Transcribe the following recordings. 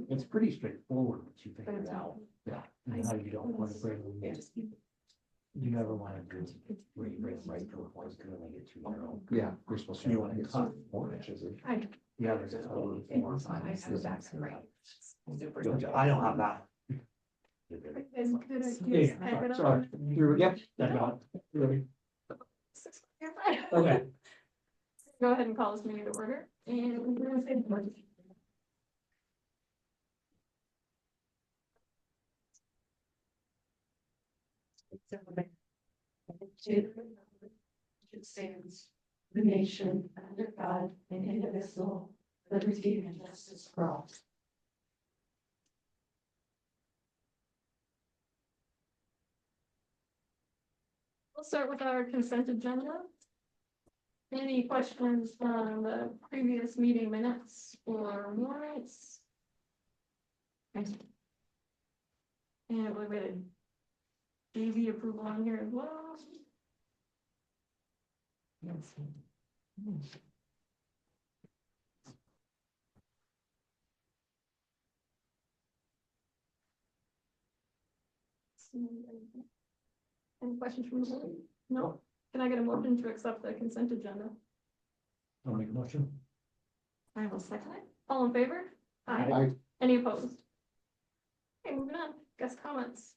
It's pretty straightforward, but you figure it out. Yeah. And how you don't want to bring them in. You never want to do where you bring them right to a point, because then they get too narrow. Yeah, we're supposed to. You want to cut 4 inches. Yeah, there's a total of 4 sides. I don't have that. Yeah, sorry. Here we go. Ready? Okay. Go ahead and call this meeting to order, and we're gonna say the pledge. It stands, the nation under God and indivisible, liberty and justice for all. We'll start with our consent agenda. Any questions from the previous meeting minutes or warrants? And we had JV approval on here as well. Any questions from the board? No. Can I get a motion to accept the consent agenda? I'll make a motion. I will second it. All in favor? Aye. Any opposed? Okay, moving on. Guest comments.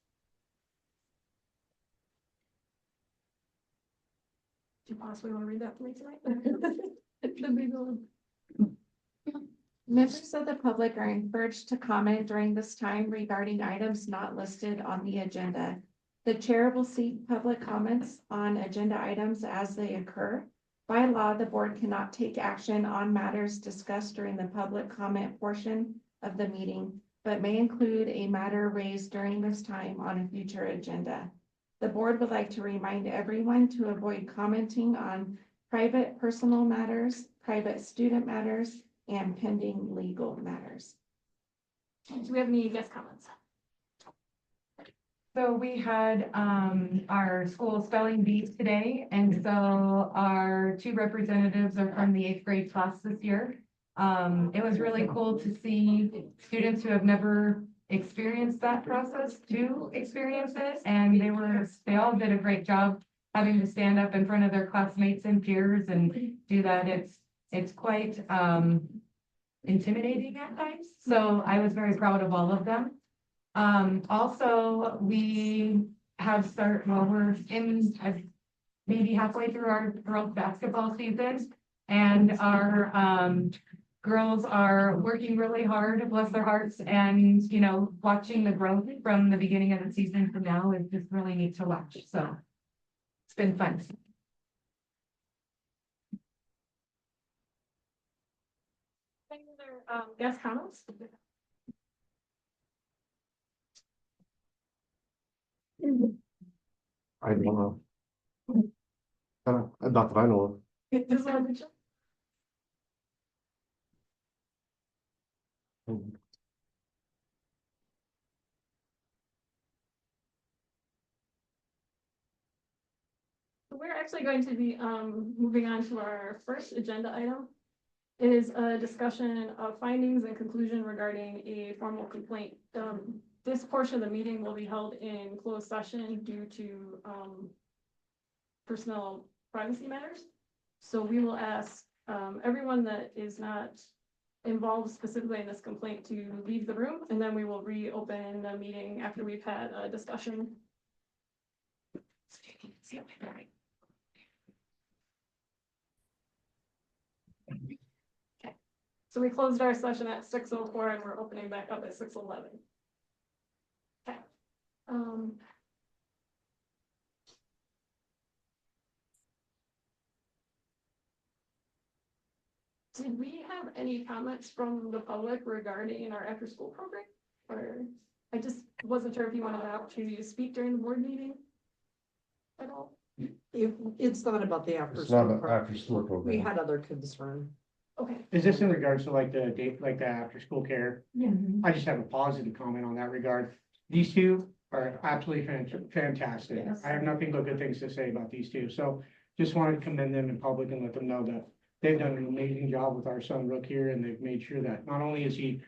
Do you possibly want to read that for me tonight? It should be going. Members of the public are encouraged to comment during this time regarding items not listed on the agenda. The chair will seek public comments on agenda items as they occur. By law, the board cannot take action on matters discussed during the public comment portion of the meeting, but may include a matter raised during this time on a future agenda. The board would like to remind everyone to avoid commenting on private personal matters, private student matters, and pending legal matters. Do we have any guest comments? So we had our school spelling bee today, and so our 2 representatives are from the 8th grade class this year. It was really cool to see students who have never experienced that process to experience it, and they all did a great job having to stand up in front of their classmates and peers and do that. It's quite intimidating at times, so I was very proud of all of them. Also, we have we're in maybe halfway through our girls basketball season, and our girls are working really hard, bless their hearts, and watching the growth from the beginning of the season to now is just really neat to watch. So it's been fun. Any other guest comments? I don't know. Not that I know Just wanted to check. of. We're actually going to be moving on to our first agenda item. It is a discussion of findings and conclusion regarding a formal complaint. This portion of the meeting will be held in closed session due to personnel privacy matters. So we will ask everyone that is not involved specifically in this complaint to leave the room, and then we will reopen the meeting after we've had a discussion. Okay, so we closed our session at 6:04 and we're opening back up at 6:11. Okay. Did we have any comments from the public regarding our after-school program? Or I just wasn't sure if you wanted the opportunity to speak during the board meeting at all? It's not about the after It's school not an program. after school We program. had other concern. Okay, Is this in regards to like the date, like the after school care? yeah. I just have a positive comment on that regard. These two are absolutely fantastic. Yes. I have nothing but good things to say about these two, so just wanted to commend them in public and let them know that they've done an amazing job with our son Rook here, and they've made sure that not only is he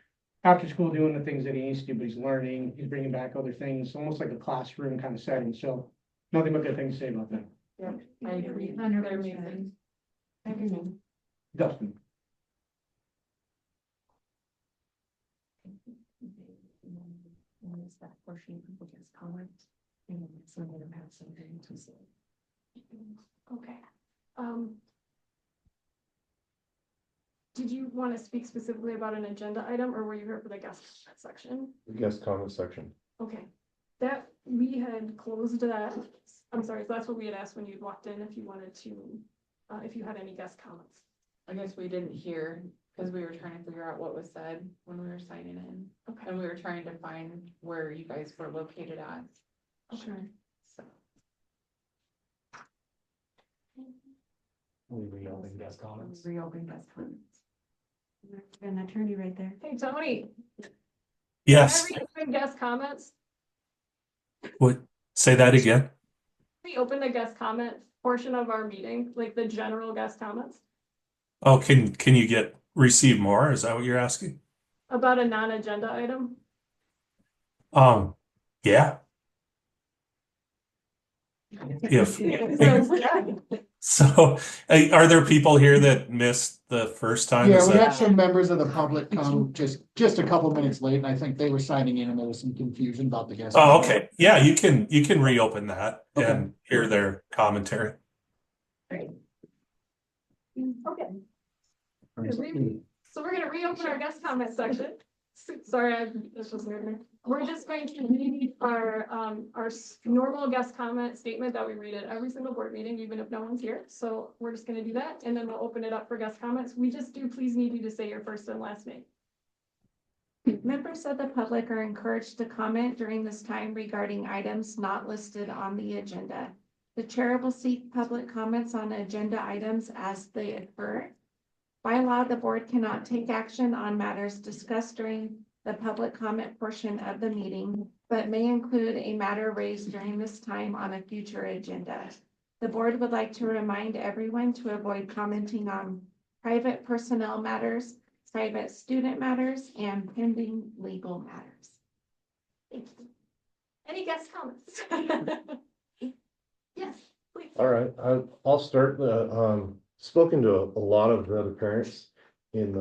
after school doing the things that he needs to, but he's learning, he's bringing back other things, almost like a classroom kind of setting, so nothing but good things to say about them. I agree. 100%. They're amazing. Everything. Dustin. That portion people just comment and some of them have something to say. Okay. Did you want to speak specifically about an agenda item, or were you here for the guest section? Guest comment section. Okay, that, we had closed that, I'm sorry, so that's what we had asked when you walked in, if you wanted to, if you had any guest comments. I guess we didn't hear, because we were trying to figure out what was said when we were signing in, Okay, and we were trying to find where you guys were located at, okay. so. We reopen guest comments. Reopen guest comments. An attorney right there. Hey, Tony. Yes, Can I reopen guest comments? what, say that again? We open the guest comment portion of our meeting, like the general guest comments, Oh, can you receive more? Is that what you're asking? about a non-agenda item. Yeah. If, so, are there people here that missed the first time? Yeah, Is we that- had some members of the public come just a couple minutes late, and I think they were signing in and there was some confusion about the guest. Oh, okay. Yeah, you can reopen that Okay. and hear their commentary. Okay, Or- so we're gonna reopen our guest comment section. Sorry, this was weird. We're just going to read our normal guest comment statement that we read at every single board meeting, even if no one's here. So we're just gonna do that, and then we'll open it up for guest comments. We just do please need you to say your first and last name. Members of the public are encouraged to comment during this time regarding items not listed on the agenda. The chair will seek public comments on agenda items as they occur. By law, the board cannot take action on matters discussed during the public comment portion of the meeting, but may include a matter raised during this time on a future agenda. The board would like to remind everyone to avoid commenting on private personnel matters, private student matters, and pending legal matters. Thank you. Any guest comments? Yes, please. All right, I'll start, spoken to a lot of the other parents in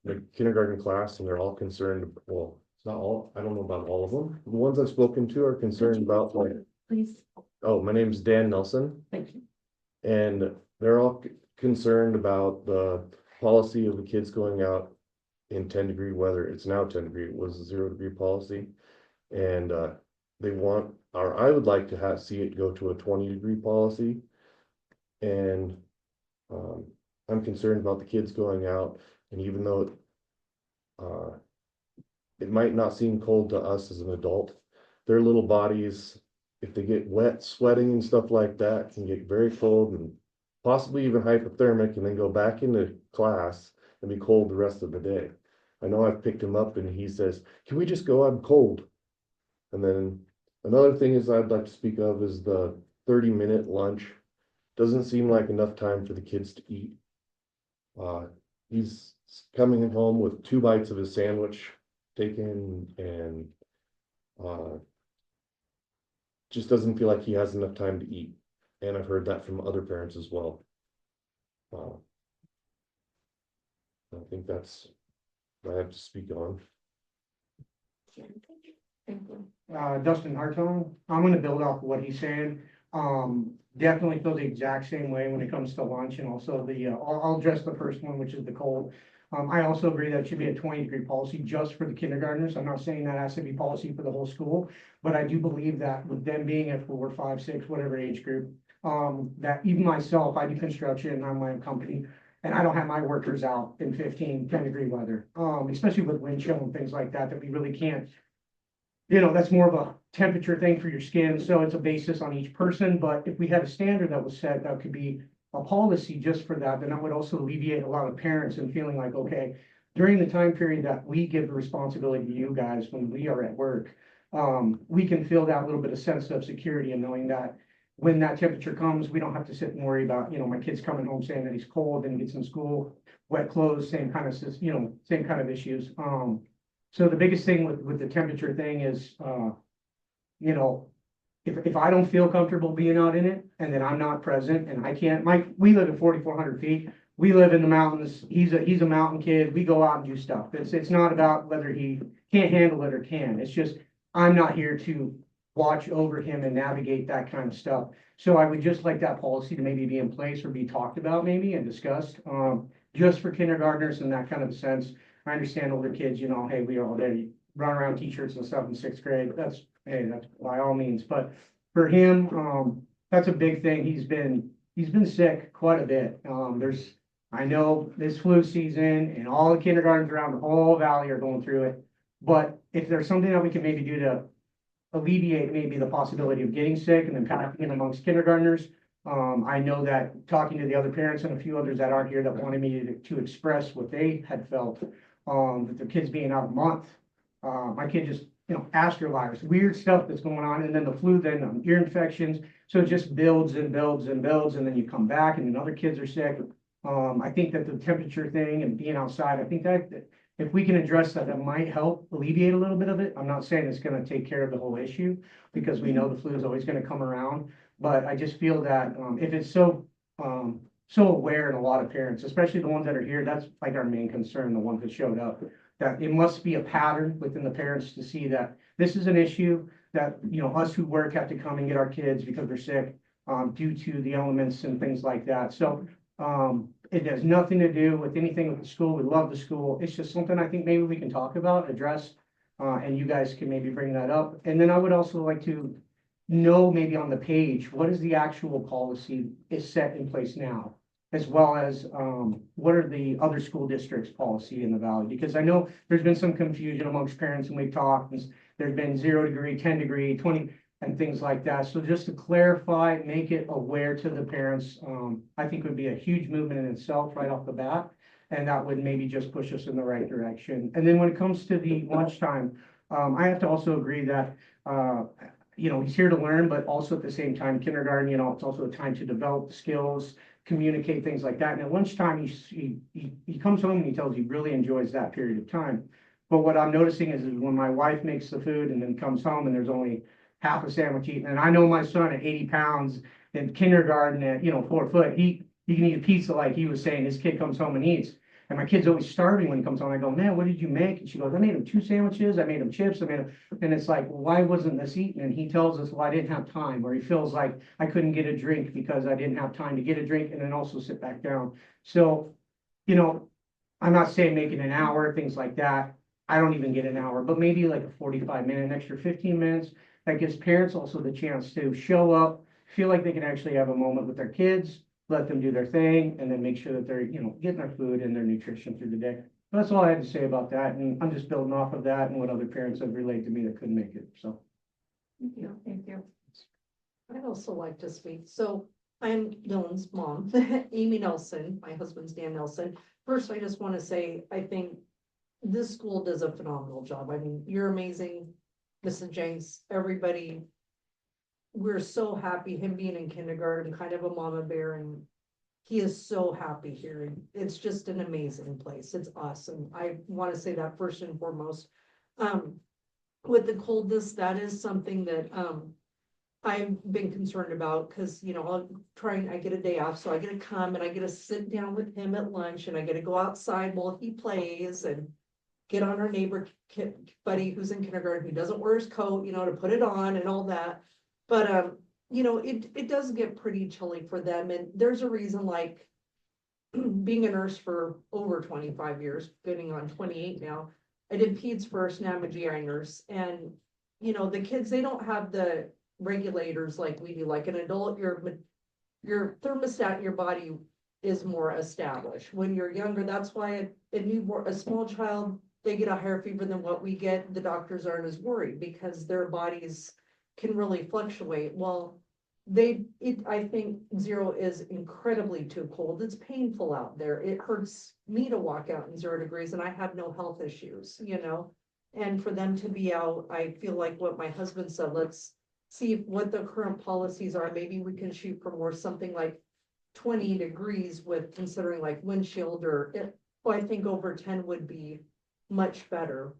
the kindergarten class, and they're all concerned, well, it's not all, I don't know about all of them. The ones I've spoken to are concerned about, like, Please. oh, my name's Dan Nelson. Thank you. And they're all concerned about the policy of the kids going out in 10-degree weather. It's now 10-degree, it was a 0-degree policy. And they want, or I would like to see it go to a 20-degree policy. And I'm concerned about the kids going out, and even though it might not seem cold to us as an adult, their little bodies, if they get wet, sweating and stuff like that, can get very cold and possibly even hypothermic, and then go back into class and be cold the rest of the day. I know I've picked him up and he says, "Can we just go? I'm cold." And then another thing is I'd like to speak of is the 30-minute lunch. Doesn't seem like enough time for the kids to eat. He's coming home with 2 bites of his sandwich taken, and just doesn't feel like he has enough time to eat. And I've heard that from other parents as well. I think that's what I have to speak on. Thank you. Dustin Hartone, I'm gonna build off what he's saying. Definitely feel the exact same way when it comes to lunch, and also I'll address the first one, which is the cold. I also agree that it should be a 20-degree policy just for the kindergartners. I'm not saying that has to be policy for the whole school, but I do believe that with them being at 4, 5, 6, whatever age group, that even myself, I do construction and I'm my own company, and I don't have my workers out in 15, 10-degree weather, especially with wind chill and things like that, that we really can't. You know, that's more of a temperature thing for your skin, so it's a basis on each person, but if we had a standard that was set, that could be a policy just for that, then that would also alleviate a lot of parents and feeling like, okay, during the time period that we give the responsibility to you guys when we are at work, we can feel that little bit of sense of security and knowing that when that temperature comes, we don't have to sit and worry about, my kid's coming home saying that he's cold and he gets in school, wet clothes, same kind of, same kind of issues. So the biggest thing with the temperature thing is, if I don't feel comfortable being out in it and then I'm not present and I can't, we live at 4,400 feet. We live in the mountains. He's a mountain kid. We go out and do stuff. It's not about whether he can't handle it or can. It's just, I'm not here to watch over him and navigate that kind of stuff. So I would just like that policy to maybe be in place or be talked about maybe and discussed, just for kindergartners in that kind of a sense. I understand older kids, hey, we already run around t-shirts and stuff in 6th grade. That's by all means. But for him, that's a big thing. He's been sick quite a bit. I know this flu season and all the kindergartens around the whole valley are going through it. But if there's something that we can maybe do to alleviate maybe the possibility of getting sick and then passing it amongst kindergartners. I know that talking to the other parents and a few others that aren't here that wanted me to express what they had felt, that their kids being out a month. My kid just, astrovirus, weird stuff that's going on, and then the flu, then ear infections. So it just builds and builds and builds, and then you come back and then other kids are sick. I think that the temperature thing and being outside, I think that if we can address that, that might help alleviate a little bit of it. I'm not saying it's going to take care of the whole issue because we know the flu is always going to come around. But I just feel that if it's so aware in a lot of parents, especially the ones that are here, that's like our main concern, the ones that showed up, that it must be a pattern within the parents to see that this is an issue that, us who work have to come and get our kids because they're sick due to the elements and things like that. So it has nothing to do with anything with the school. We love the school. It's just something I think maybe we can talk about, address, and you guys can maybe bring that up. And then I would also like to know maybe on the page, what is the actual policy is set in place now, as well as what are the other school districts' policy in the valley? Because I know there's been some confusion amongst parents and we've talked, and there's been 0 degree, 10 degree, 20, and things like that. So just to clarify, make it aware to the parents, I think would be a huge movement in itself right off the bat. And that would maybe just push us in the right direction. And then when it comes to the lunchtime, I have to also agree that, he's here to learn, but also at the same time, kindergarten, it's also a time to develop skills, communicate, things like that. And at lunchtime, he comes home and he tells he really enjoys that period of time. But what I'm noticing is when my wife makes the food and then comes home and there's only half a sandwich eaten, and I know my son at 80 pounds in kindergarten at 4 foot, he can eat a pizza like he was saying. His kid comes home and eats, and my kid's always starving when he comes home. I go, man, what did you make? And she goes, I made him 2 sandwiches, I made him chips, and it's like, well, why wasn't this eaten? And he tells us, well, I didn't have time, or he feels like I couldn't get a drink because I didn't have time to get a drink and then also sit back down. So, I'm not saying making an hour, things like that. I don't even get an hour, but maybe like a 45-minute, an extra 15 minutes. That gives parents also the chance to show up, feel like they can actually have a moment with their kids, let them do their thing, and then make sure that they're, getting their food and their nutrition through the day. That's all I had to say about that. And I'm just building off of that and what other parents have relayed to me that couldn't make it. So. Thank you. I'd also like to speak. So I'm Dylan's mom, Amy Nelson. My husband's Dan Nelson. First, I just want to say, I think this school does a phenomenal job. I mean, you're amazing, Mrs. Jenks, everybody. We're so happy him being in kindergarten, kind of a mama bear, and he is so happy here. It's just an amazing place. It's awesome. I want to say that first and foremost. With the coldness, that is something that I've been concerned about because, I get a day off, so I get to come and I get to sit down with him at lunch and I get to go outside while he plays and get on our neighbor buddy who's in kindergarten who doesn't wear his coat, to put it on and all that. But, it does get pretty chilly for them. And there's a reason, like being a nurse for over 25 years, getting on 28 now. I did peds first, now I'm a GI nurse. And, the kids, they don't have the regulators like we do. Like an adult, your thermostat in your body is more established. When you're younger, that's why a small child, they get a higher fever than what we get. The doctors aren't as worried because their bodies can really fluctuate. Well, I think 0 is incredibly too cold. It's painful out there. It hurts me to walk out in 0 degrees and I have no health issues, you know? And for them to be out, I feel like what my husband said, let's see what the current policies are. Maybe we can shoot for more something like 20 degrees with considering like windshield well, I think over 10 would be much better.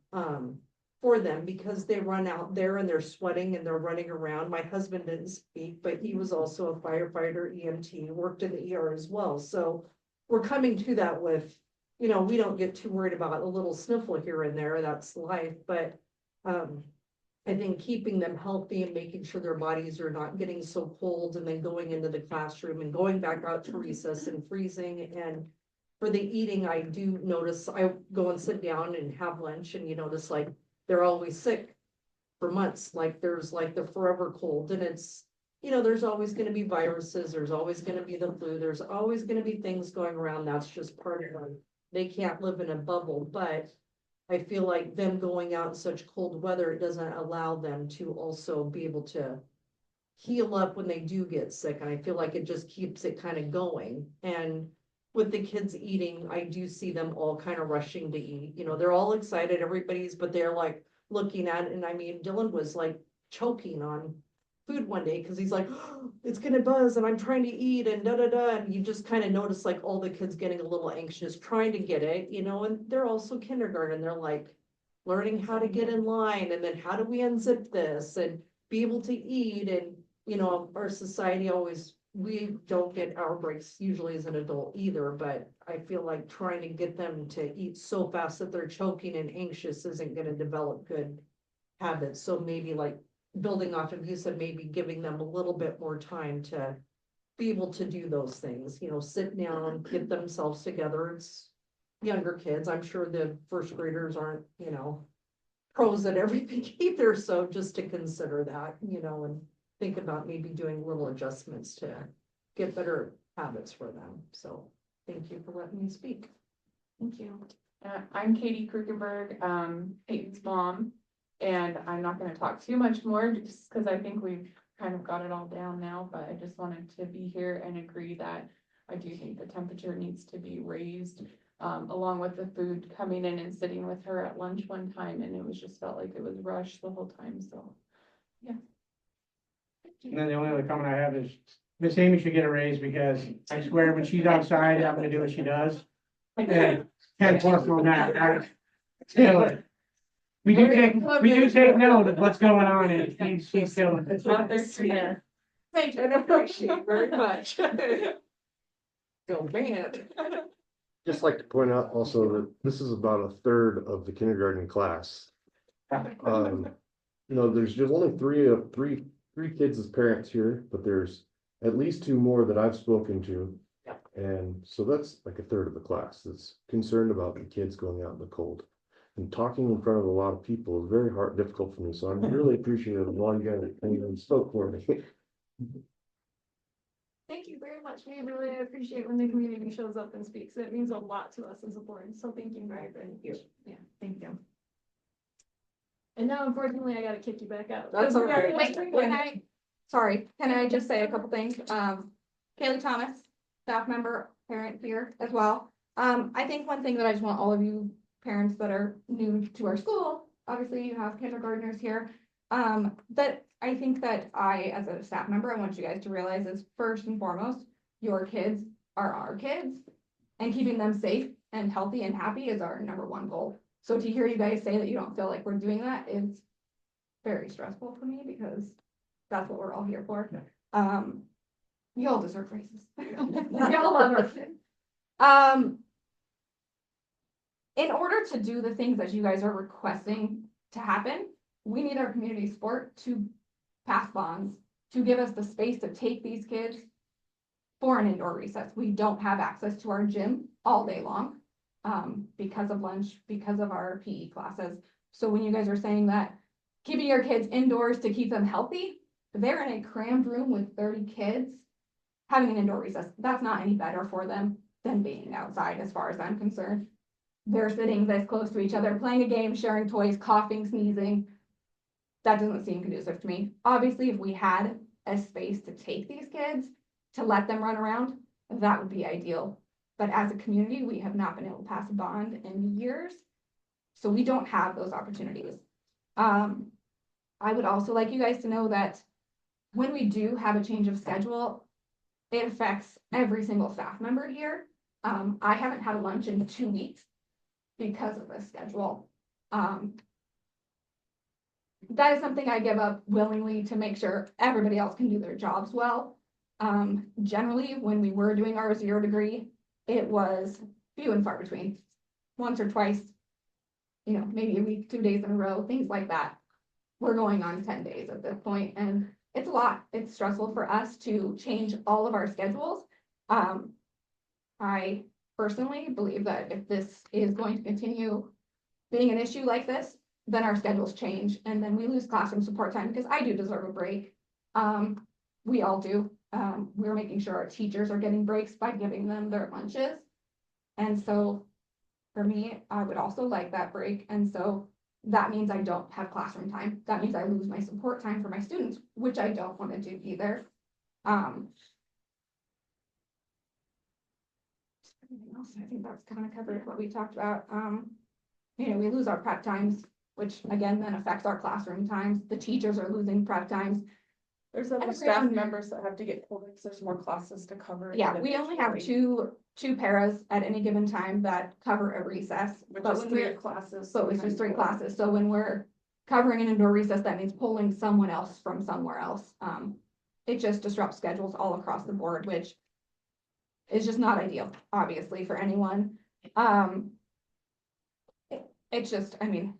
For them because they run out there and they're sweating and they're running around. My husband didn't speak, but he was also a firefighter, EMT, worked in the ER as well. So we're coming to that with, you know, we don't get too worried about a little sniffle here and there. That's life. But I think keeping them healthy and making sure their bodies are not getting so cold and then going into the classroom and going back out to recess and freezing. And for the eating, I do notice I go and sit down and have lunch and you notice like they're always sick for months, like there's like the forever cold and it's, you know, there's always gonna be viruses, there's always gonna be the flu, there's always gonna be things going around, that's just part of it. They can't live in a bubble, but I feel like them going out in such cold weather, it doesn't allow them to also be able to heal up when they do get sick, and I feel like it just keeps it kind of going. And with the kids eating, I do see them all kind of rushing to eat. You know, they're all excited, but they're like looking at it. And I mean, Dylan was like choking on food one day because he's like, oh, it's gonna buzz and I'm trying to eat and da da da. And you just kind of notice like all the kids getting a little anxious, trying to get it, you know, and they're also kindergarten. They're like learning how to get in line and then how do we unzip this and be able to eat. And, you know, our society always, we don't get our breaks usually as an adult either, but I feel like trying to get them to eat so fast that they're choking and anxious isn't gonna develop good habits. So maybe like building off of you said, maybe giving them a little bit more time to be able to do those things, you know, sit down, get themselves together. It's younger kids. I'm sure the first graders aren't, you know, pros at everything either. So just to consider that, you know, and think about maybe doing little adjustments to get better habits for them. So thank you for letting me speak. Thank you. I'm Katie Krukenberg, Peyton's mom, and I'm not gonna talk too much more just because I think we've kind of got it all down now, but I just wanted to be here and agree that I do think the temperature needs to be raised, along with the food coming in and sitting with her at lunch one time, and it was just felt like it was rushed the whole time, so, yeah. And then the only other comment I have is Miss Amy should get a raise because I swear when she's outside, I'm gonna do what she does. And 10 plus on that, right? So, we do take note of what's going on and she's killing it. Not their skin. Thank you, and appreciate very much. Feel bad. Just like to point out also that this is about a third of the kindergarten class. You know, there's just only three kids as parents here, but there's at least 2 more that I've spoken to. Yeah. And so that's like a third of the class that's concerned about the kids going out in the cold. And talking in front of a lot of people is very difficult for me. So I'm really appreciative of all you guys that came and spoke for me. Thank you very much. We really appreciate when the community shows up and speaks. It means a lot to us as a board. So thank you very, very much. Yeah, thank you. And now unfortunately, I gotta kick you back out. That's all right. Can I just say a couple things? Kaylee Thomas, staff member, parent here as well. I think one thing that I just want all of you parents that are new to our school, obviously you have kindergartners here, that I think that I, as a staff member, I want you guys to realize is first and foremost, your kids are our kids, and keeping them safe and healthy and happy is our #1 goal. So to hear you guys say that you don't feel like we're doing that is very stressful for me because that's what we're all here for. You all deserve raises. Y'all love our kids. In order to do the things that you guys are requesting to happen, we need our community support to pass bonds, to give us the space to take these kids for an indoor recess. We don't have access to our gym all day long because of lunch, because of our PE classes. So when you guys are saying that keeping your kids indoors to keep them healthy, they're in a crammed room with 30 kids having an indoor recess. That's not any better for them than being outside as far as I'm concerned. They're sitting this close to each other, playing a game, sharing toys, coughing, sneezing. That doesn't seem conducive to me. Obviously, if we had a space to take these kids, to let them run around, that would be ideal. But as a community, we have not been able to pass a bond in years. So we don't have those opportunities. I would also like you guys to know that when we do have a change of schedule, it affects every single staff member here. I haven't had a lunch in 2 weeks because of this schedule. That is something I give up willingly to make sure everybody else can do their jobs well. Generally, when we were doing our 0 degree, it was few and far between, once or twice, you know, maybe a week, 2 days in a row, things like that. We're going on 10 days at this point, and it's a lot. It's stressful for us to change all of our schedules. I personally believe that if this is going to continue being an issue like this, then our schedules change and then we lose classroom support time, because I do deserve a break. We all do. We're making sure our teachers are getting breaks by giving them their lunches. And so for me, I would also like that break. And so that means I don't have classroom time. That means I lose my support time for my students, which I don't want to do either. Everything else, I think that's kind of covered what we talked about. You know, we lose our prep times, which again then affects our classroom times. The teachers are losing prep times. There's other staff members that have to get pulled in because there's more classes to cover. Yeah, we only have two paras at any given time that cover a recess. Which But is when 3 we're, classes. so it's just 3 classes. So when we're covering an indoor recess, that means pulling someone else from somewhere else. It just disrupts schedules all across the board, which is just not ideal, obviously, for anyone. It's just, I mean,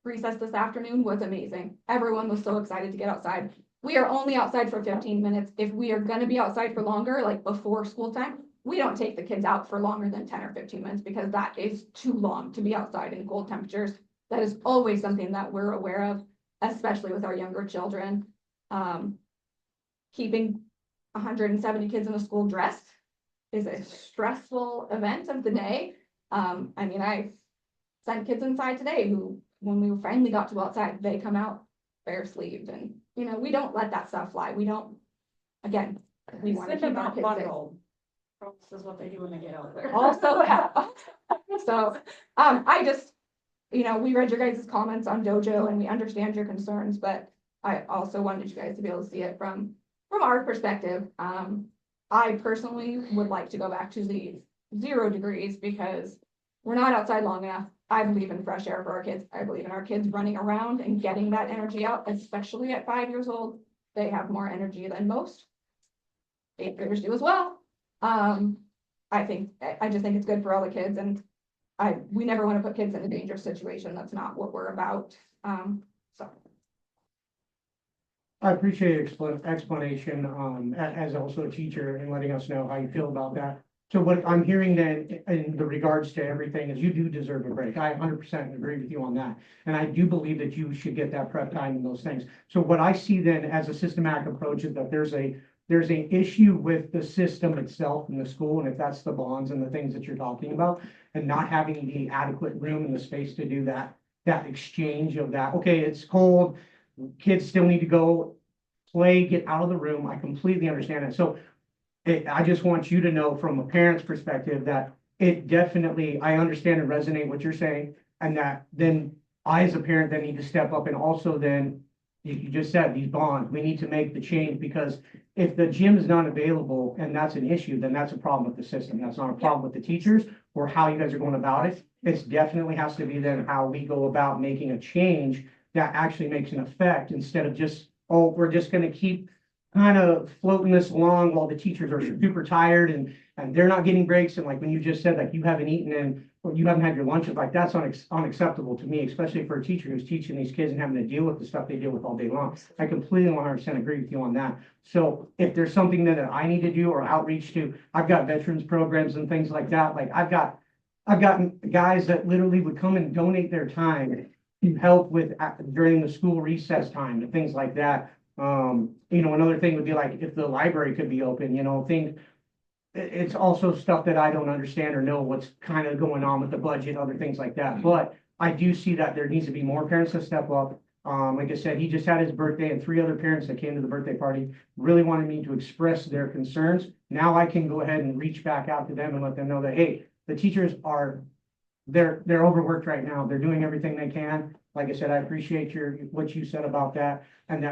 recess this afternoon was amazing. Everyone was so excited to get outside. We are only outside for 15 minutes. If we are gonna be outside for longer, like before school time, we don't take the kids out for longer than 10 or 15 minutes because that is too long to be outside in cold temperatures. That is always something that we're aware of, especially with our younger children. Keeping 170 kids in a school dressed is a stressful event of the day. I mean, I sent kids inside today who, when we finally got to go outside, they come out bare sleeved, and you know, we don't let that stuff fly. We don't, again, we want to keep our kids safe. This is what they do when they get out there. Also, so, I just, you know, we read your guys' comments on Dojo and we understand your concerns, but I also wanted you guys to be able to see it from our perspective. I personally would like to go back to the 0 degrees because we're not outside long enough. I believe in fresh air for our kids. I believe in our kids running around and getting that energy out, especially at 5 years old. They have more energy than most. 8th graders do as well. I just think it's good for all the kids, and we never want to put kids in a dangerous situation. That's not what we're about. So. I appreciate your explanation, as also a teacher, and letting us know how you feel about that. So what I'm hearing then in the regards to everything is you do deserve a break. I 100% agree with you on that. And I do believe that you should get that prep time and those things. So what I see then as a systematic approach is that there's an issue with the system itself in the school, and if that's the bonds and the things that you're talking about, and not having the adequate room and the space to do that exchange of that. Okay, it's cold, kids still need to go play, get out of the room. I completely understand it. So I just want you to know from a parent's perspective that it definitely, I understand and resonate what you're saying, and that then I as a parent then need to step up, and also then you just said these bonds, we need to make the change, because if the gym is not available and that's an issue, then that's a problem with the system. That's not a problem with the teachers or how you guys are going about it. It definitely has to be then how we go about making a change that actually makes an effect, instead of just, oh, we're just going to keep kind of floating this along while the teachers are super tired and they're not getting breaks. And like when you just said, like you haven't eaten and or you haven't had your lunches, like that's unacceptable to me, especially for a teacher who's teaching these kids and having to deal with the stuff they deal with all day long. I completely 100% agree with you on that. So if there's something that I need to do or outreach to, I've got veterans programs and things like that. Like I've got guys that literally would come and donate their time to help with during the school recess time and things like that. You know, another thing would be like if the library could be open, you know, it's also stuff that I don't understand or know what's kind of going on with the budget, other things like that. But I do see that there needs to be more parents that step up. Like I said, he just had his birthday and 3 other parents that came to the birthday party really wanted me to express their concerns. Now I can go ahead and reach back out to them and let them know that, hey, the teachers are, they're overworked right now. They're doing everything they can. Like I said, I appreciate what you said about that. And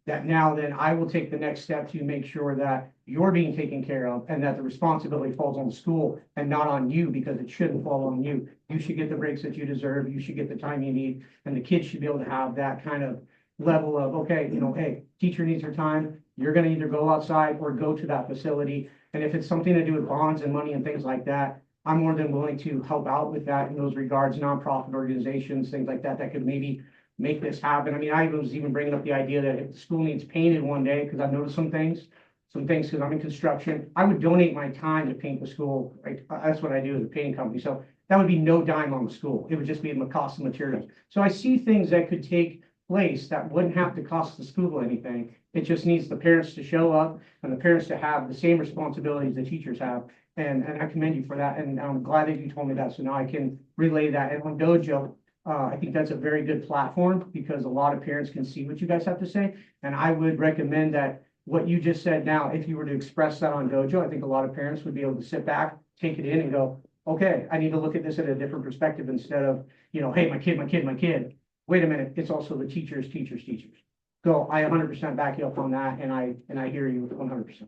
that now then I will take the next step to make sure that you're being taken care of and that the responsibility falls on the school and not on you, because it shouldn't fall on you. You should get the breaks that you deserve. You should get the time you need, and the kids should be able to have that kind of level of, okay, hey, teacher needs her time. You're gonna either go outside or go to that facility. And if it's something to do with bonds and money and things like that, I'm more than willing to help out with that in those regards, nonprofit organizations, things like that, that could maybe make this happen. I mean, I was even bringing up the idea that if the school needs painted one day, because I've noticed some things, because I'm in construction, I would donate my time to paint the school, right? That's what I do as a painting company. So that would be no dime on the school. It would just be the cost of materials. So I see things that could take place that wouldn't have to cost the school anything. It just needs the parents to show up and the parents to have the same responsibilities the teachers have. And I commend you for that. And I'm glad that you told me that. So now I can relay that. And on Dojo, I think that's a very good platform because a lot of parents can see what you guys have to say. And I would recommend that what you just said now, if you were to express that on Dojo, I think a lot of parents would be able to sit back, take it in and go, okay, I need to look at this at a different perspective instead of, hey, my kid. Wait a minute, it's also the teachers. So I 100% back you up on that, and I hear you 100%.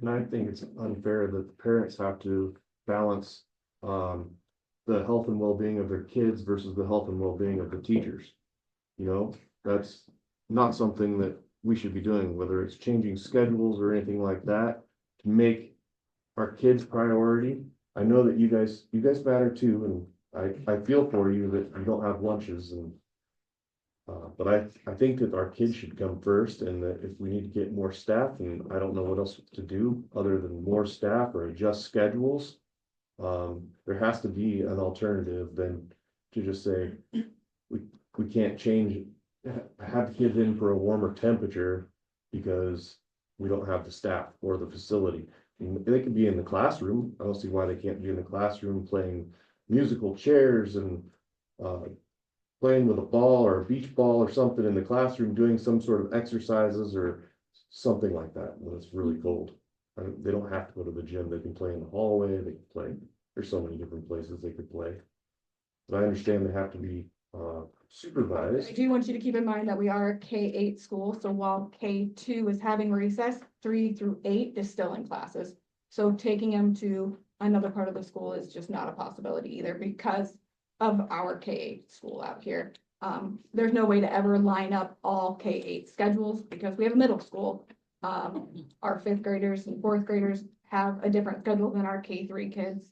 And I think it's unfair that the parents have to balance, the health and well-being of their kids versus the health and well-being of the teachers. That's not something that we should be doing, whether it's changing schedules or anything like that, to make our kids priority. I know that you guys matter too, and I feel for you that you don't have lunches and but I think that our kids should come first, and that if we need to get more staff, and I don't know what else to do other than more staff or adjust schedules, there has to be an alternative than to just say, we can't have the kids in for a warmer temperature because we don't have the staff or the facility. They could be in the classroom. I don't see why they can't be in the classroom playing musical chairs and playing with a ball or a beach ball or something in the classroom, doing some sort of exercises or something like that when it's really cold. They don't have to go to the gym. They can play in the hallway. They can play. There's so many different places they could play. But I understand they have to be supervised. I do want you to keep in mind that we are a K-8 school, so while K-2 is having recess, 3 through 8 is still in classes. So taking them to another part of the school is just not a possibility either because of our K-8 school out here. There's no way to ever line up all K-8 schedules because we have a middle school. Our 5th graders and 4th graders have a different schedule than our K-3 kids.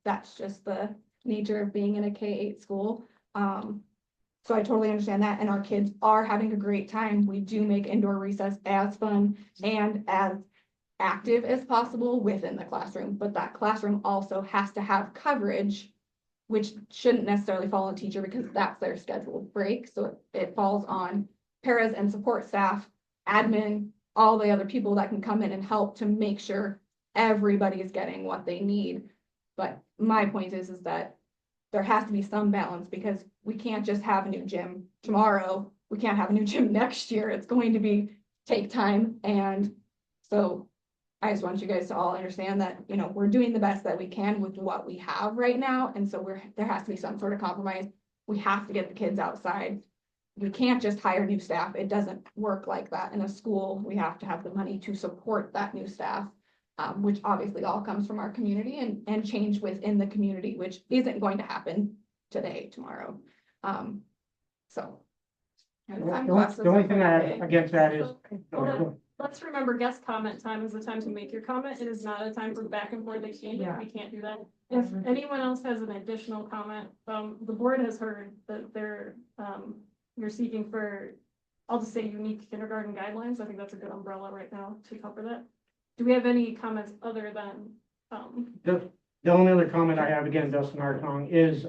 That's just the nature of being in a K-8 school. So I totally understand that, and our kids are having a great time. We do make indoor recess as fun and as active as possible within the classroom, but that classroom also has to have coverage, which shouldn't necessarily fall on teacher because that's their scheduled break. So it falls on paras and support staff, admin, all the other people that can come in and help to make sure everybody is getting what they need. But my point is that there has to be some balance because we can't just have a new gym tomorrow. We can't have a new gym next year. It's going to take time. And so I just want you guys to all understand that, we're doing the best that we can with what we have right now. And so there has to be some sort of compromise. We have to get the kids outside. We can't just hire new staff. It doesn't work like that in a school. We have to have the money to support that new staff, which obviously all comes from our community and change within the community, which isn't going to happen today, tomorrow. So. The only thing I have against that is. Let's remember guest comment time is the time to make your comment. It is not a time for back and forth exchange. Yeah. We can't do that. If anyone else has an additional comment, the board has heard that you're seeking for, I'll just say unique kindergarten guidelines. I think that's a good umbrella right now to cover that. Do we have any comments other than, The only other comment I have, again, Dustin Artong, is,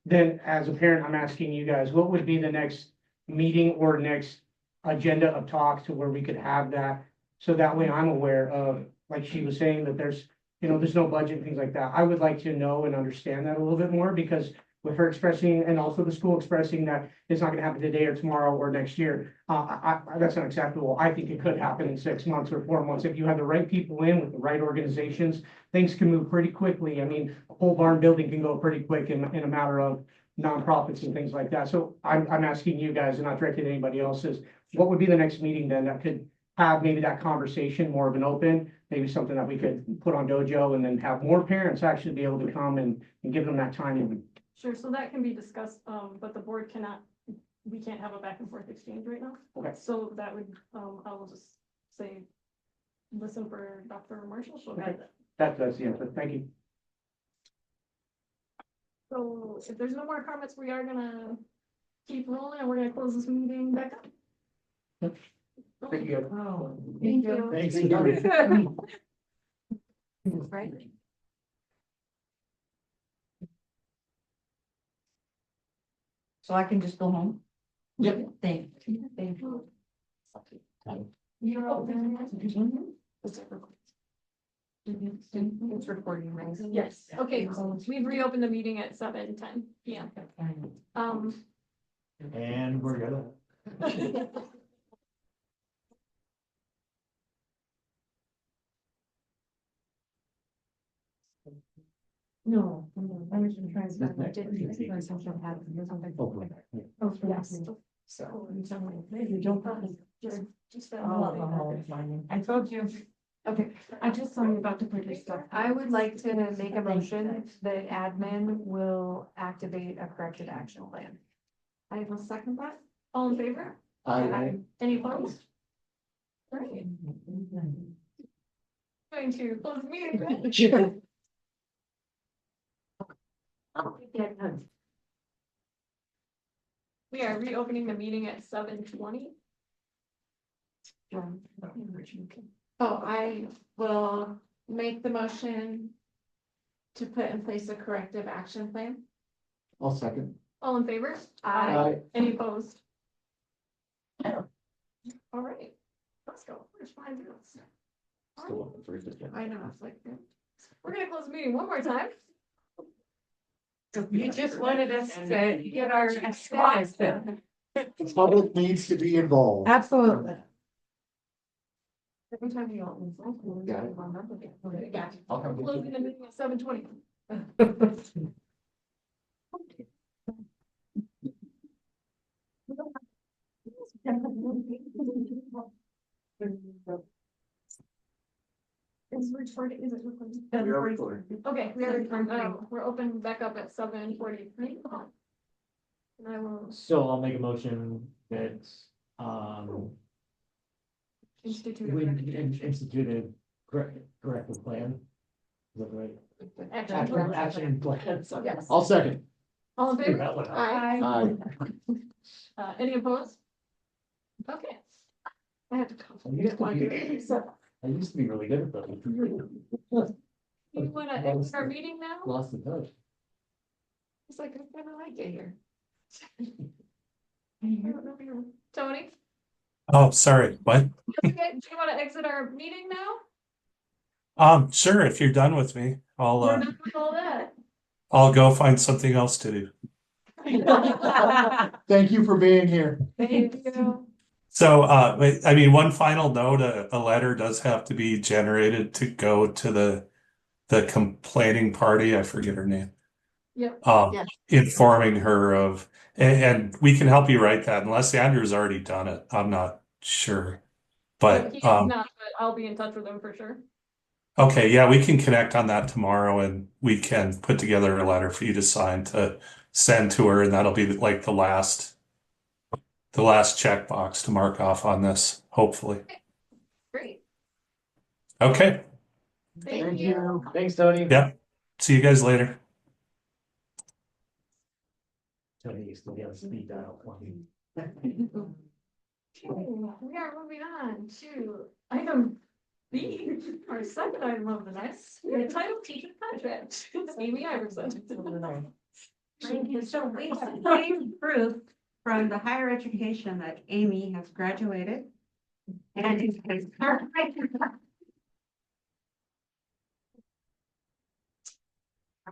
then as a parent, I'm asking you guys, what would be the next meeting or next agenda of talks to where we could have that? So that way I'm aware of, like she was saying, that there's no budget and things like that. I would like to know and understand that a little bit more because with her expressing, and also the school expressing that it's not gonna happen today or tomorrow or next year, that's unacceptable. I think it could happen in 6 months or 4 months. If you have the right people in with the right organizations, things can move pretty quickly. I mean, a whole barn building can go pretty quick in a matter of nonprofits and things like that. So I'm asking you guys, and not directed at anybody else, is what would be the next meeting then that could have maybe that conversation more of an open, maybe something that we could put on Dojo and then have more parents actually be able to come and give them that time. And Sure, so that can be discussed, but the board cannot, we can't have a back and forth exchange right now. Okay. So that would, I will just say, listen for Dr. Marshall, she'll guide that. that's the answer. Thank you. So if there's no more comments, we are gonna keep rolling and we're gonna close this meeting back up. Thank you. Oh, Thank you. Thanks. Right. So I can just go home? Yep. Thank you. You're all It's recording, right? Yes, okay, we've reopened the meeting at 7:10 p.m. And we're gonna. No. I was just trying This next to. Oh, Oh, yes. So. You don't. Just. I told you. Okay, I just saw you about to put your stuff. I would like to make a motion that admin will activate a corrective action plan. I will second that. All in favor? Any opposed? Great. Going to close the meeting. We are reopening the meeting at 7:20. Oh, I will make the motion to put in place a corrective action plan. I'll second. All in favor? Aye. Any opposed? All right, let's go. Where's 5 minutes? Still looking for it. I know, it's like. We're gonna close the meeting one more time. You just wanted us to get our status. The public needs to be involved. Absolutely. Every time you all. Got it. Got it. I'll come get Closing the meeting at 7:20. Is recording, is it recording? We are recording. Okay, we're open back up at 7:43. And I will So I'll make a motion that, institute. we instituted corrective plan. Is that right? Action plan. Yes. I'll second. All in favor? That one. Aye. Aye. Any opposed? Okay. I had to. I used to be really good at that. You wanna exit our meeting now? Lost the touch. It's like, I kinda like it here. I don't know you. Tony, Oh, sorry, what? okay, do you wanna exit our meeting now? Sure, if you're done with me, We're done with all that. I'll go find something else to do. Thank you for being here. Thank you. So, I mean, one final note, a letter does have to be generated to go to the complaining party, I forget her name. Yep. Yes. Informing her of, and we can help you write that unless Andrew's already done it, I'm not sure. But, He is not, but I'll be in touch with him for sure. okay, yeah, we can connect on that tomorrow and we can put together a letter for you to sign to send to her, and that'll be like the last checkbox to mark off on this, hopefully. Great. Okay, Thank you. Thanks, Tony. Yep. See you guys later. Tony used to be on speed dial. Okay, we are moving on to item B, our second item of the night, the title teacher contract. Amy Iverson. Thank you. So we received proof from the higher education that Amy has graduated. And is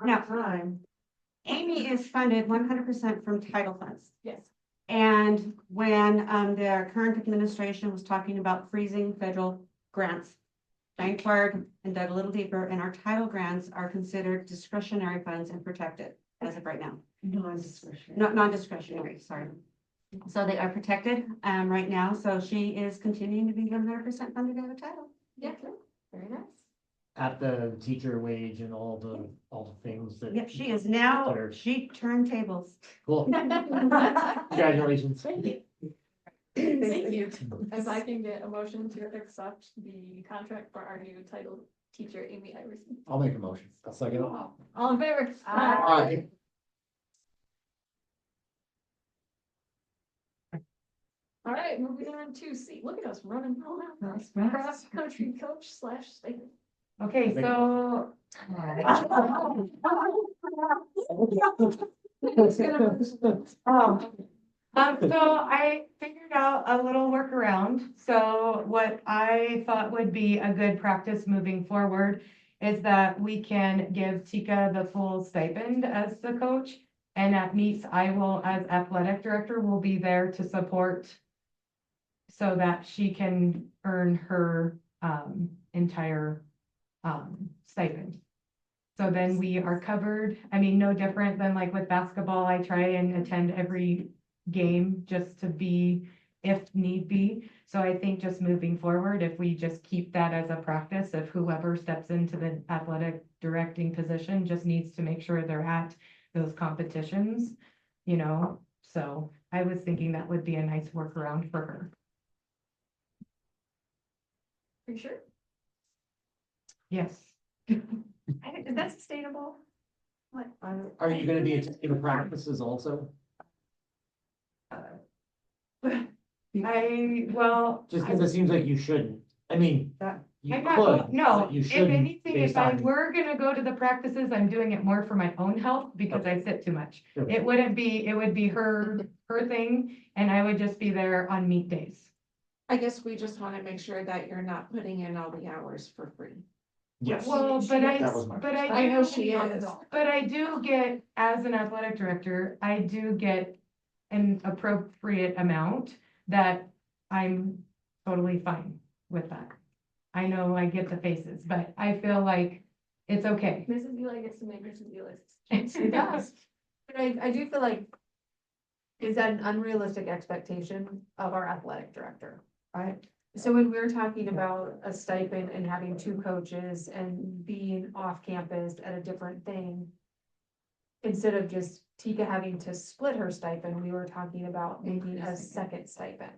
now, Amy is funded 100% from title funds. Yes. And when the current administration was talking about freezing federal grants, I inquired and dug a little deeper, and our title grants are considered discretionary funds and protected as of right now. Non-discretionary. Not non-discretionary, sorry. So they are protected right now, so she is continuing to be 100% funded out of title. Yeah, very nice. At the teacher wage and all the things that. Yep, she is now, she turned tables. Cool. Congratulations. Thank you. Thank you. If I can get a motion to accept the contract for our new title teacher, Amy Iverson. I'll make a motion. I'll second it. All in favor? Aye. All right, moving on to C. Look at us running. That's fast. Cross country coach / stipend. Okay, so. So I figured out a little workaround. So what I thought would be a good practice moving forward is that we can give Tika the full stipend as the coach. And at meets, I will, as athletic director, will be there to support so that she can earn her entire stipend. So then we are covered. I mean, no different than like with basketball, I try and attend every game just to be, if need be. So I think just moving forward, if we just keep that as a practice of whoever steps into the athletic directing position just needs to make sure they're at those competitions, you know? So I was thinking that would be a nice workaround for her. Are you sure? Yes. Is that sustainable? What? Are you gonna be attending the practices also? Well. Just because it seems like you shouldn't. I mean, you I'm could, not, no, but you if shouldn't. anything, if based I on- were gonna go to the practices, I'm doing it more for my own health because I sit too much. Sure. It wouldn't be, it would be her thing, and I would just be there on meet days. I guess we just want to make sure that you're not putting in all the hours for free. Yes. Well, She- but that was my I know she do- is. But I do get, as an athletic director, I do get an appropriate amount that I'm totally fine with that. I know I get the faces, but I feel like it's okay. Mrs. Eli gets to make Mrs. Eli's. It does. But I do feel like, is that an unrealistic expectation of our athletic director, right? So when we're talking about a stipend and having two coaches and being off campus at a different thing, instead of just Tika having to split her stipend, we were talking about making a second stipend.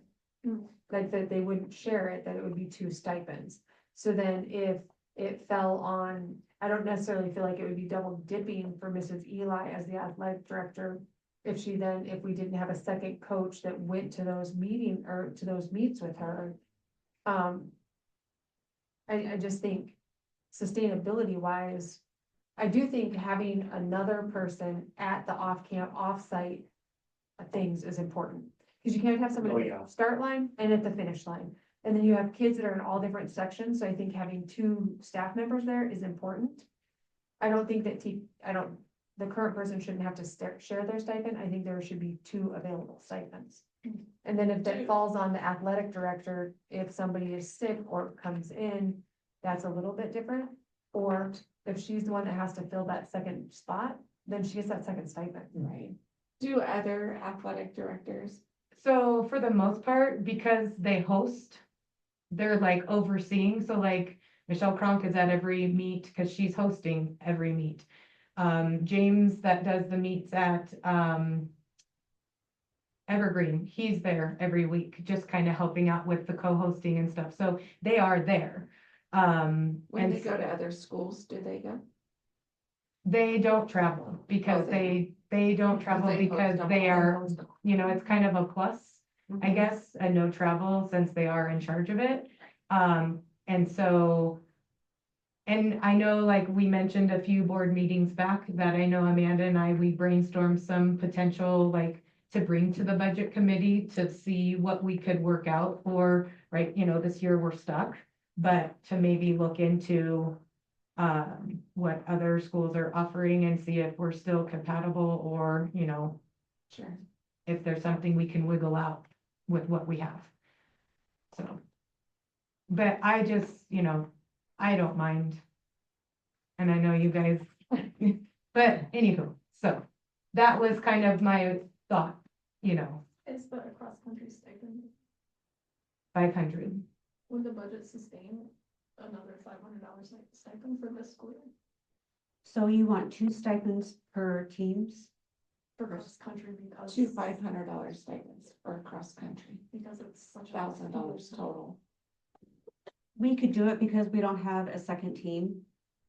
Like that they wouldn't share it, that it would be two stipends. So then if it fell on, I don't necessarily feel like it would be double dipping for Mrs. Eli as the athletic director. If we didn't have a second coach that went to those meets with her. I just think sustainability wise, I do think having another person at the off-camp, off-site things is important. Cause you can't have somebody Oh, at yeah. the start line and at the finish line. And then you have kids that are in all different sections, so I think having two staff members there is important. I don't think that the current person shouldn't have to share their stipend. I think there should be two available stipends. And then if that falls on the athletic director, if somebody is sick or comes in, that's a little bit different. Or if she's the one that has to fill that second spot, then she gets that second stipend, right? Do other athletic directors? So for the most part, because they host, they're like overseeing, so like Michelle Kronk is at every meet because she's hosting every meet. James that does the meets at Evergreen, he's there every week, just kind of helping out with the co-hosting and stuff, so they are there. When And they go to other schools, do they go? they don't travel because Oh, they don't travel they because host they them. are, you know, it's kind of a plus. I guess, a no travel since they are in charge of it. And so, and I know like we mentioned a few board meetings back that I know Amanda and we brainstormed some potential like to bring to the budget committee to see what we could work out for, right, you know, this year we're stuck, but to maybe look into what other schools are offering and see if we're still compatible or, Sure. if there's something we can wiggle out with what we have. So. But I just, I don't mind. And I know you guys, but anywho, so that was kind of my thought, Is the cross-country stipend, 500. would the budget sustain another $500 stipend for this school year? So you want 2 stipends per teams? For cross-country because. Two $500 stipends for cross-country, Because it's such a. $1,000 total. We could do it because we don't have a second team,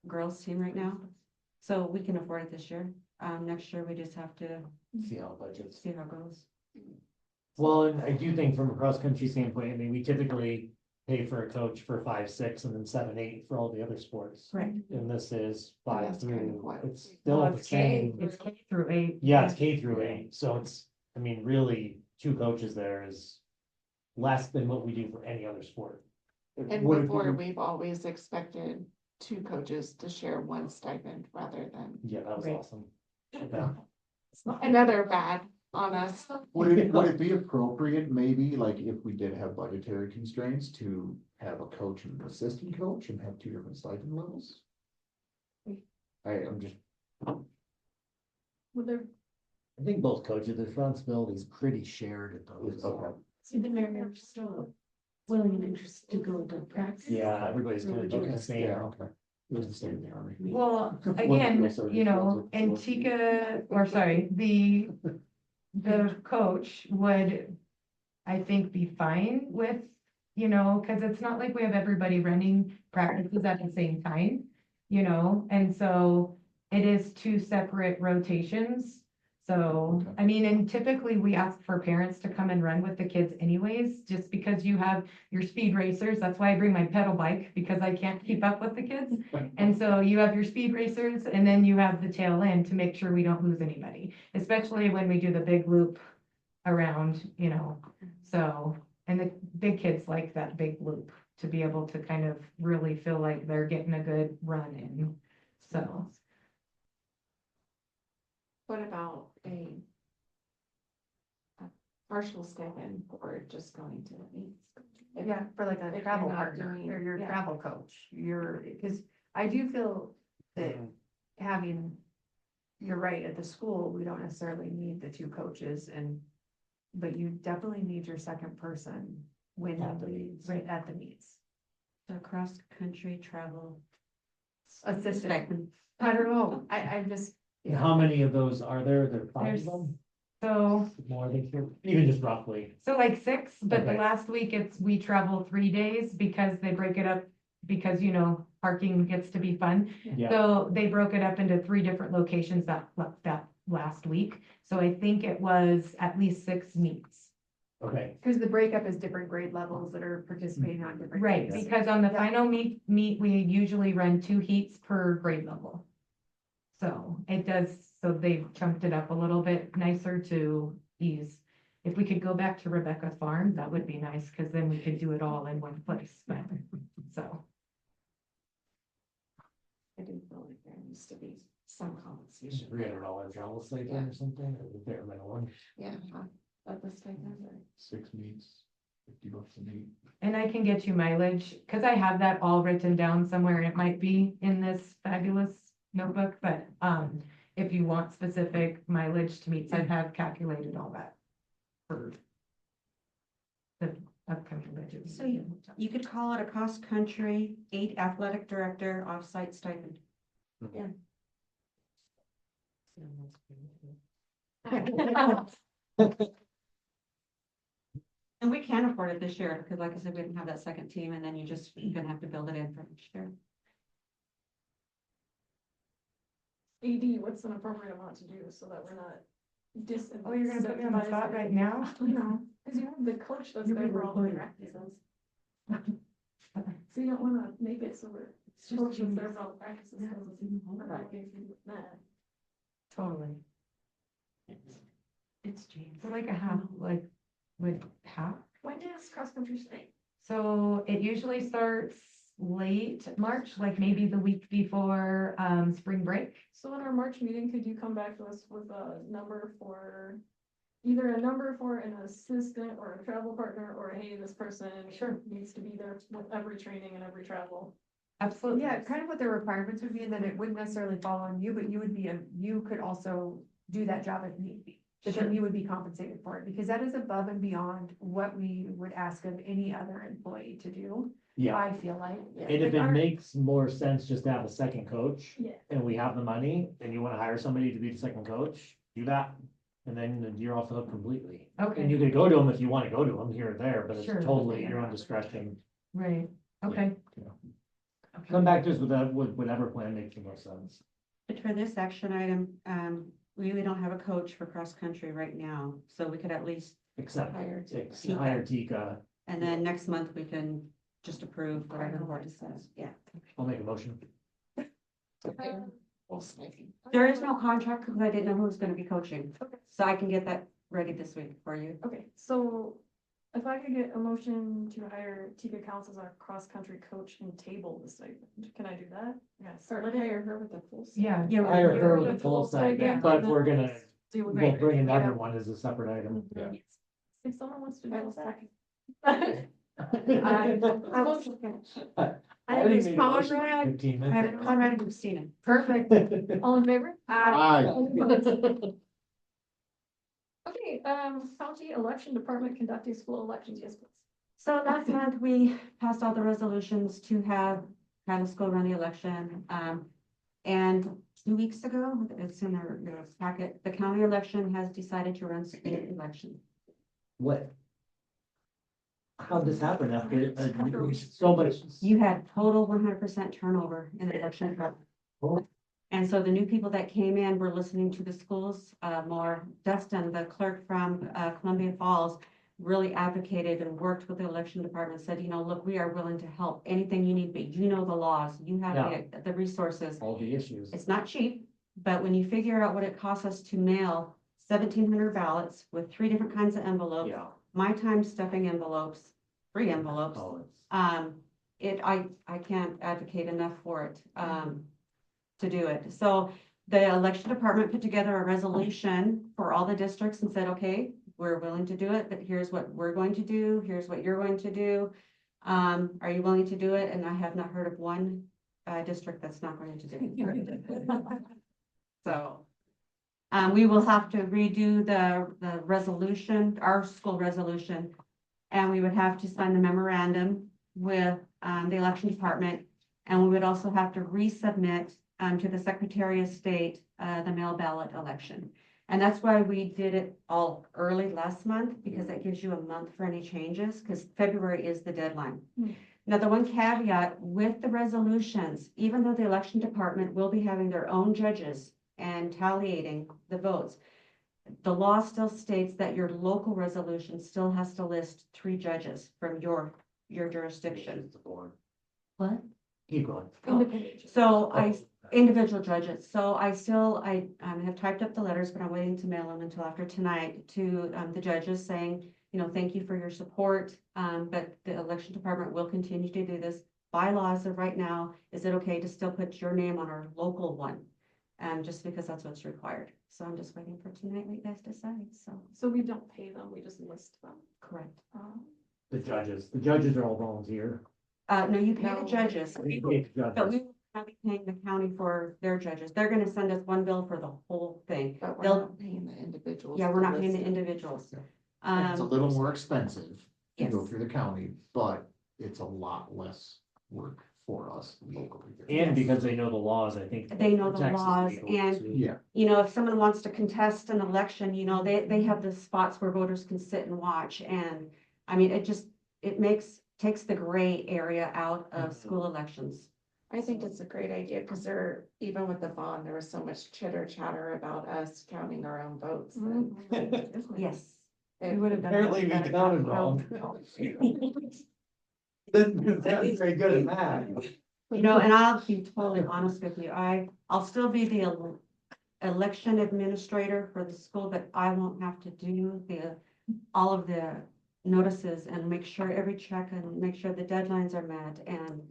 girls team right now. So we can afford it this year. Next year we just have to See how budgets. see how it goes. Well, and I do think from a cross-country standpoint, I mean, we typically pay for a coach for 5, 6, and then 7, 8 for all the other sports. Right. And this is And 5 that's kind of through, what it's we- still Well, the it's K, same. it's K through 8. Yeah, it's K through 8, so it's, I mean, really, 2 coaches there is less than what we do for any other sport. And Would it before, be- we've always expected 2 coaches to share 1 stipend rather than Yeah, that was Right. awesome. Yeah. another bad on us. Would it be appropriate, maybe, like, if we did have budgetary constraints, to have a coach and an assistant coach and have 2 different stipend levels? I'm just, Would there, I think both coaches, the responsibility is pretty shared at those. okay. See, the mayor still willing and interested to go to practice. Yeah, everybody's kind of doing the Yeah, same. okay. It was the same thing on me. Well, again, Antica, or sorry, the coach would, I think, be fine with, because it's not like we have everybody running practices at the same time, and so it is 2 separate rotations. So, Okay. I mean, and typically we ask for parents to come and run with the kids anyways, just because you have your speed racers. That's why I bring my pedal bike, because I can't keep up with the kids. And so you have your speed racers and then you have the tail end to make sure we don't lose anybody, especially when we do the big loop around, so, and the big kids like that big loop to be able to kind of really feel like they're getting a good run in, so. What about a partial stipend for just going to the meets? Yeah, for like a If travel you're not partner doing- or your yeah. travel coach, because I do feel that having, you're right, at the school, we don't necessarily need the 2 coaches but you definitely need your second person when At the meets. right at the meets. So cross-country travel. Assistant, Stipend. I don't know, I'm just, And how many of those are there? There are 5 There's- of them? So, More than 2, even just roughly. so like 6, but the Okay. last week we travel 3 days because they break it up because, parking gets to be fun. Yeah, So they broke it up into 3 different locations that last week. So I think it was at least 6 meets. okay. because the breakup is different grade levels that are participating on different. Right, days. because on the Yeah. final meet, we usually run 2 heats per grade level. So it does, so they've chunked it up a little bit nicer to ease. If we could go back to Rebecca Farm, that would be nice, because then we could do it all in one place, but, so. I do feel like there needs to be some compensation. $300 travel stipend or something, or the bare minimum. Yeah, but the stipend, or 6 meets, $50 a meet. And I can get you mileage, because I have that all written down somewhere, and it might be in this fabulous notebook, but, if you want specific mileage to meets, I have calculated all that. For the upcoming budget. So you could call it a cross-country 8 athletic director off-site stipend. And we can afford it this year, because like I said, we didn't have that second team, and then you're gonna have to build it in for next year. AD, what's an appropriate amount to do so that we're not disincentivized? Oh, you're gonna put me on the spot right now? No, because you have the coach that's there for all the practices. So you don't wanna make it so we're coaching there for all the practices. We're not getting that. Totally. It's James. So like a half, with half. When does cross country start? So it usually starts late March, like maybe the week before, spring break. So in our March meeting, could you come back to us with a number for, either a number for an assistant or a travel partner, or hey, this person Sure. needs to be there with every training and every travel? Absolutely. Yeah, kind of what the requirements would be, and then it wouldn't necessarily fall on you, but you would be, you could also do that job if need be. But then you would be compensated for it, because that is above and beyond what we would ask of any other employee to do, Yeah, I feel like. and if it makes more sense just to have a second coach. Yeah. And we have the money, and you wanna hire somebody to be the second coach, do that. And then you're off the hook completely. And Okay, you could go to them if you wanna go to them here or there, but it's Sure. totally your own discretion. right, okay. Come back to us with whatever plan makes the most sense. But for this action item, we really don't have a coach for cross-country right now, so we could at least, Except Hire hire Tika. and then next month we can just approve whatever the board says, yeah. I'll make a motion. There is no contract, because I didn't know who was gonna be coaching, Okay. so I can get that ready this week for you. Okay, so if I could get a motion to hire Tika Counts as our cross-country coach and table the stipend, can I do that? Yes. Or hire her with a full. Yeah, Yeah, Hire we're- her with a full stipend, but we're gonna, Do we'll it. bring another one as a separate item. Yeah. If someone wants to I do will that. I will second. I already made a motion Conrad. 15 I have minutes Conrad and Christina. perfect. All in favor? Aye. Okay, county election department conducting school elections, yes, please. So last month, we passed all the resolutions to have kind of school run the election. And 2 weeks ago, it's in your packet, the county election has decided to run state election. What? How'd this happen after, so much? You had total 100% turnover in the election. Oh. And so the new people that came in were listening to the schools more. Dustin, the clerk from Columbia Falls, really advocated and worked with the election department, said, you know, look, we are willing to help, anything you need, but you know the laws, you have the resources. All the issues. It's not cheap, but when you figure out what it costs us to mail 1,700 ballots with 3 different kinds of envelopes, Yeah. my time stuffing envelopes, 3 envelopes, Oh, it's- I can't advocate enough for it, to do it. So the election department put together a resolution for all the districts and said, okay, we're willing to do it, but here's what we're going to do, here's what you're going to do. Are you willing to do it? And I have not heard of one, district that's not going to do it. So, we will have to redo the resolution, our school resolution. And we would have to sign the memorandum with, the election department. And we would also have to resubmit, to the Secretary of State, the mail ballot election. And that's why we did it all early last month, because that gives you a month for any changes, because February is the deadline. Hmm. Now, the one caveat with the resolutions, even though the election department will be having their own judges and tallying the votes, the law still states that your local resolution still has to list 3 judges from your jurisdiction. What? Keep going. Independent. So individual judges, so I have typed up the letters, but I'm waiting to mail them until after tonight to, the judges saying, you know, thank you for your support, but the election department will continue to do this. Bylaws of right now, is it okay to still put your name on our local one? Just because that's what's required. So I'm just waiting for tonight, what you guys decide, so. So we don't pay them, we just list them. Correct. The judges are all volunteer. No, you pay the No. judges, We pay the but judges. we will not be paying the county for their judges. They're gonna send us one bill for the whole thing. But we're They'll- not paying the individuals. Yeah, we're to not paying the list them. individuals. And it's a little more expensive to go Yes. through the county, but it's a lot less work for us locally. And because they know the laws, I think. They know the Texas laws, legal, and too. Yeah, you know, if someone wants to contest an election, you know, they have the spots where voters can sit and watch, and I mean, it takes the gray area out of school elections. I think it's a great idea, because even with the bond, there was so much chitter chatter about us counting our own votes. and Yes. it- would have done. Apparently we better counted job. wrong. That's very good at that. You know, and I'll be totally honest with you, I'll still be the election administrator for the school, but I won't have to do all of the notices and make sure every check and make sure the deadlines are met, and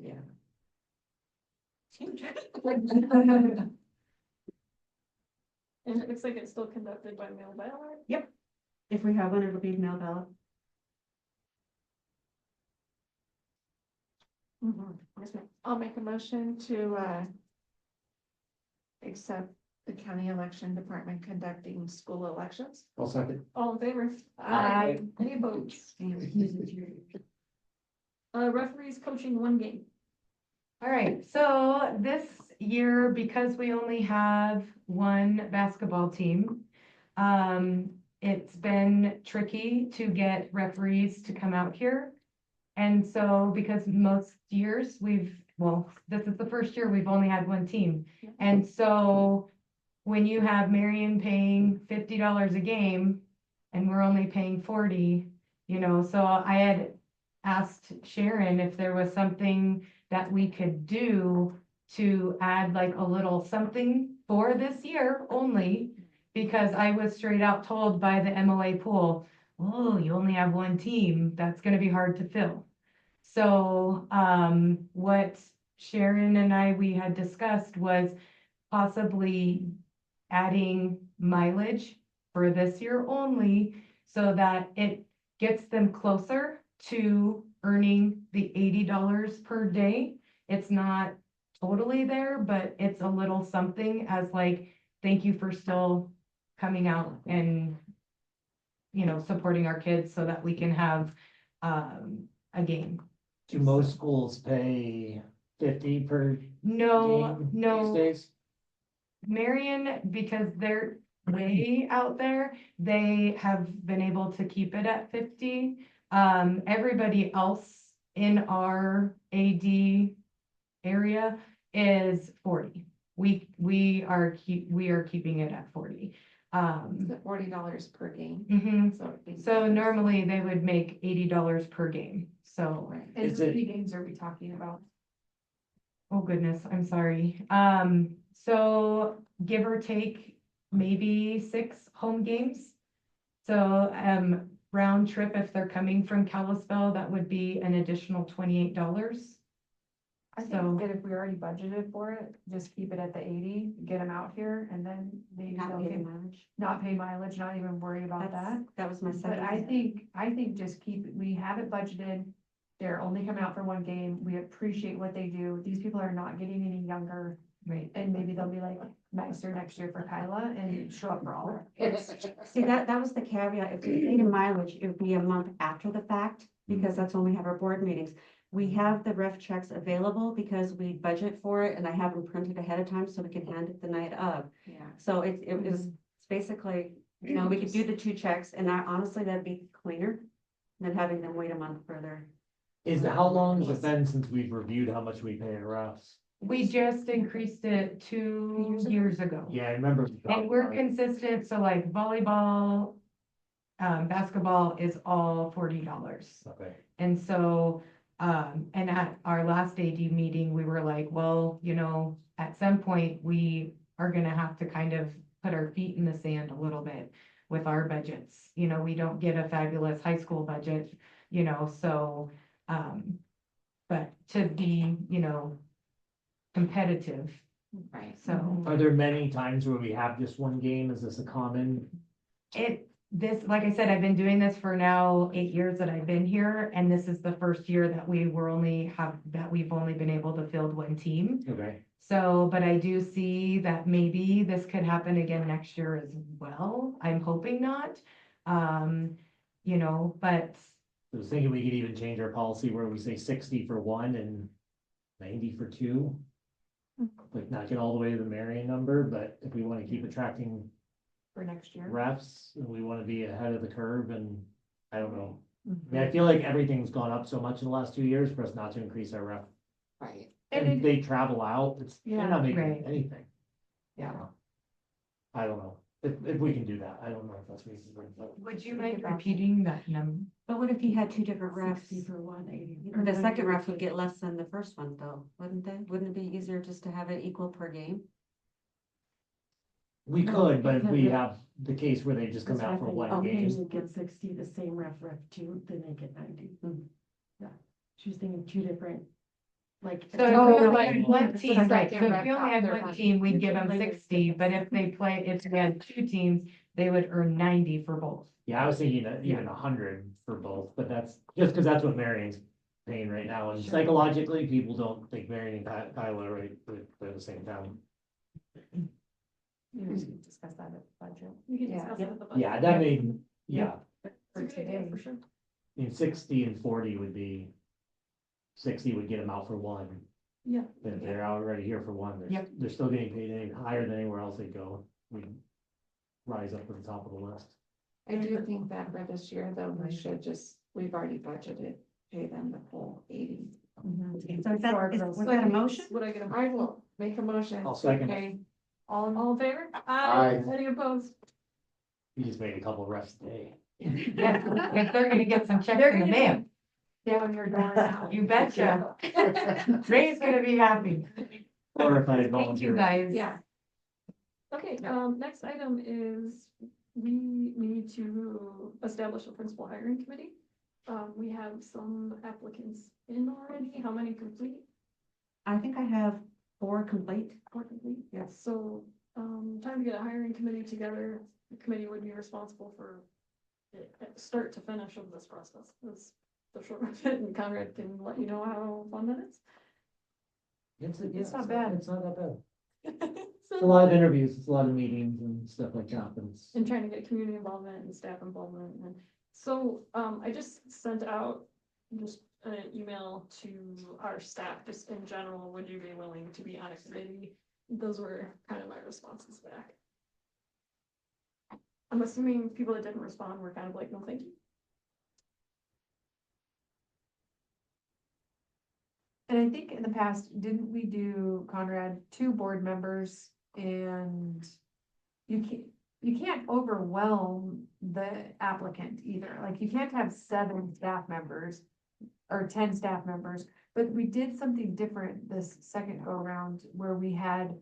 And it looks like it's still conducted by mail ballot. If we have one, it'll be mail ballot. Yes, ma'am. I'll make a motion to, accept the county election department conducting school elections. I'll second. All in favor? Aye. Any opposed? Referees coaching one game. All right, so this year, because we only have one basketball team, it's been tricky to get referees to come out here. And so, because most years this is the first year we've only had one team. And so when you have Marion paying $50 a game and we're only paying 40, so I had asked Sharon if there was something that we could do to add like a little something for this year only, because I was straight out told by the MOA pool, oh, you only have one team, that's gonna be hard to fill. So, what Sharon and we had discussed was possibly adding mileage for this year only, so that it gets them closer to earning the $80 per day. It's not totally there, but it's a little something as like, thank you for still coming out and, supporting our kids so that we can have, a game. Do most schools pay 50 per No, game no. these days? Marion, because they're way out there, they have been able to keep it at 50. Everybody else in our AD area is 40. We are keeping it at 40. $40 per game. Mhm. So it'd be- So normally they would make $80 per game. So, And Is how it- many games are we talking about? oh goodness, I'm sorry. So give or take maybe 6 home games. So, round trip, if they're coming from Kalispell, that would be an additional $28. I So- think that if we already budgeted for it, just keep it at the 80, get them out here, and then maybe Not they'll paying get, mileage. not pay mileage, not even worry about that. That was my But second. I think just keep, we have it budgeted, they're only coming out for one game, we appreciate what they do, these people are not getting any younger, Right. and maybe they'll be like nicer next year for Kyla and show up for all our kids. See, that was the caveat. If we paid a mileage, it would be a month after the fact, because that's when we have our board meetings. We have the ref checks available because we budget for it, and I have them printed ahead of time so we can hand it the night of. Yeah. So it's basically, we could do the 2 checks, and honestly, that'd be cleaner than having them wait a month further. How long has it been since we've reviewed how much we pay in refs? We just increased it 2 years ago. Yeah, I remember. we talked And we're about it. consistent, so like volleyball, basketball is all $40. Okay. And so, and at our last AD meeting, we were like, well, at some point, we are gonna have to kind of put our feet in the sand a little bit with our budgets. We don't get a fabulous high school budget, so, but to be, competitive, Right. so. Are there many times where we have just one game? Is this a common? Like I said, I've been doing this for now 8 years that I've been here, and this is the first year that we've only been able to field one team. Okay. So, but I do see that maybe this could happen again next year as well. I'm hoping not. But I was thinking we could even change our policy where we say 60 for one and 90 for two. Like not get all the way to the Marion number, but if we want to keep attracting For next year. refs and we want to be ahead of the curve and I don't know. Mm-hmm. I mean, I feel like everything's gone up so much in the last 2 years for us not to increase our ref. Right. And they travel out, they're not making Right. anything. Yeah. I don't know, if we can do that, I don't know if that's reasonable, but would you mind repeating that number? But what if you had 2 different refs? 60 for 180. The second ref would get less than the first one though, wouldn't they? Wouldn't it be easier just to have it equal per game? we No, could, but if we because have the case where they just come out for one game. Get 60, the same ref 2, then they get 90. Yeah, she's thinking 2 different Like. So if we Oh, only right. had one team, right, so if Second we only had rep, one team, we'd give them 60, but if we had two teams, they would earn 90 for both. Yeah, I was thinking that even 100 for both, but that's just because that's what Marion's paying right now, and Sure. psychologically, people don't think Marion and Kiowa are right, they're the same town. You guys can discuss that at the budget. We can Yeah. discuss it at the budget. Yeah, that made, yeah, For It's a good idea, today. for sure. I mean, 60 and 40 would be. 60 would get them out for one, Yeah. but if they're already here for one, Yep. they're still getting paid any higher than anywhere else they go. We rise up to the top of the list. I do think that for this year, though, we should just, we've already budgeted, pay them the full 80. So is that, was that a motion? Would I get a? I will make a motion. I'll second. Okay. All in favor? Aye. Any opposed? We just made a couple refs today. Yeah, if they're gonna get some checks They're in the gonna mail, Down your door now. you betcha. Ray's gonna be happy. Or if I Thank you, volunteer. guys. Yeah. Okay, next item is we need to establish a principal hiring committee. We have some applicants in already. How many complete? I think I have 4 complete. Four complete? Yes. So, time to get a hiring committee together. The committee would be responsible for start to finish of this process. Is the short of it, and Conrad can let you know how fun that is. It's not bad. It's not that bad. It's a So, lot of interviews, it's a lot of meetings and stuff like that, but it's. and trying to get community involvement and staff involvement. And so, I just sent out just an email to our staff, just in general, would you be willing to be on a committee? Those were kind of my responses back. I'm assuming people that didn't respond were kind of like, no, thank you. And I think in the past, didn't we do, Conrad, 2 board members and you can't overwhelm the applicant either. Like you can't have 7 staff members or 10 staff members, but we did something different this second go around where we had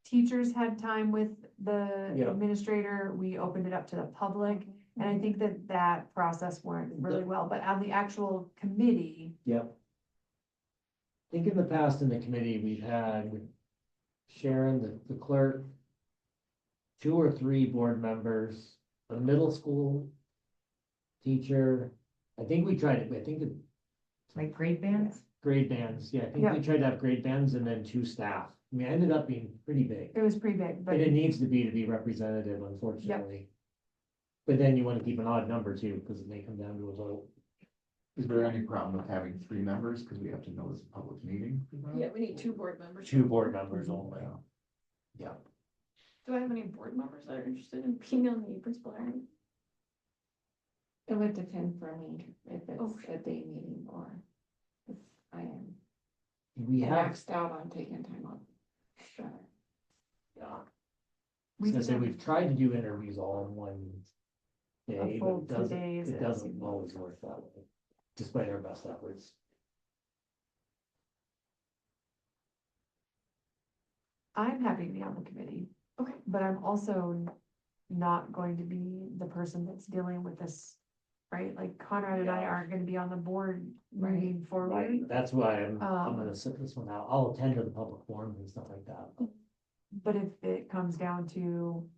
teachers had time with the Yeah. administrator. We opened it up to the public. And I think that that process went really well, but on the actual committee, Yep. I think in the past in the committee, we've had Sharon, the clerk, 2 or 3 board members, a middle school teacher. I think we tried it, I think it Like grade bands? grade bands, yeah, I think Yeah. we tried to have grade bands and then 2 staff. I mean, it ended up being pretty big. it was pretty big, but But it needs to be representative, unfortunately. But then you wanna keep an odd number too, because it may come down to a vote. Is there any problem with having 3 members, because we have to know it's a public meeting? Yeah, we need 2 board members. 2 board members only, Yeah. yeah. Do I have any board members that are interested in being on the principal hiring? It would depend for me if Oh, it's a day meeting or if I am We have, maxed out on taking time off. Sure. yeah. I was we gonna say, can- we've tried to do interviews all in one day, but full it 2 doesn't, days, it it doesn't seems. always work that way, despite our best efforts. I'm happy to be on the committee. Okay. But I'm also not going to be the person that's dealing with this, right? Like Conrad and I aren't gonna be on the board moving forward. That's why I'm Um, gonna sit this one out, I'll attend to the public forums and stuff like that. But if it comes down to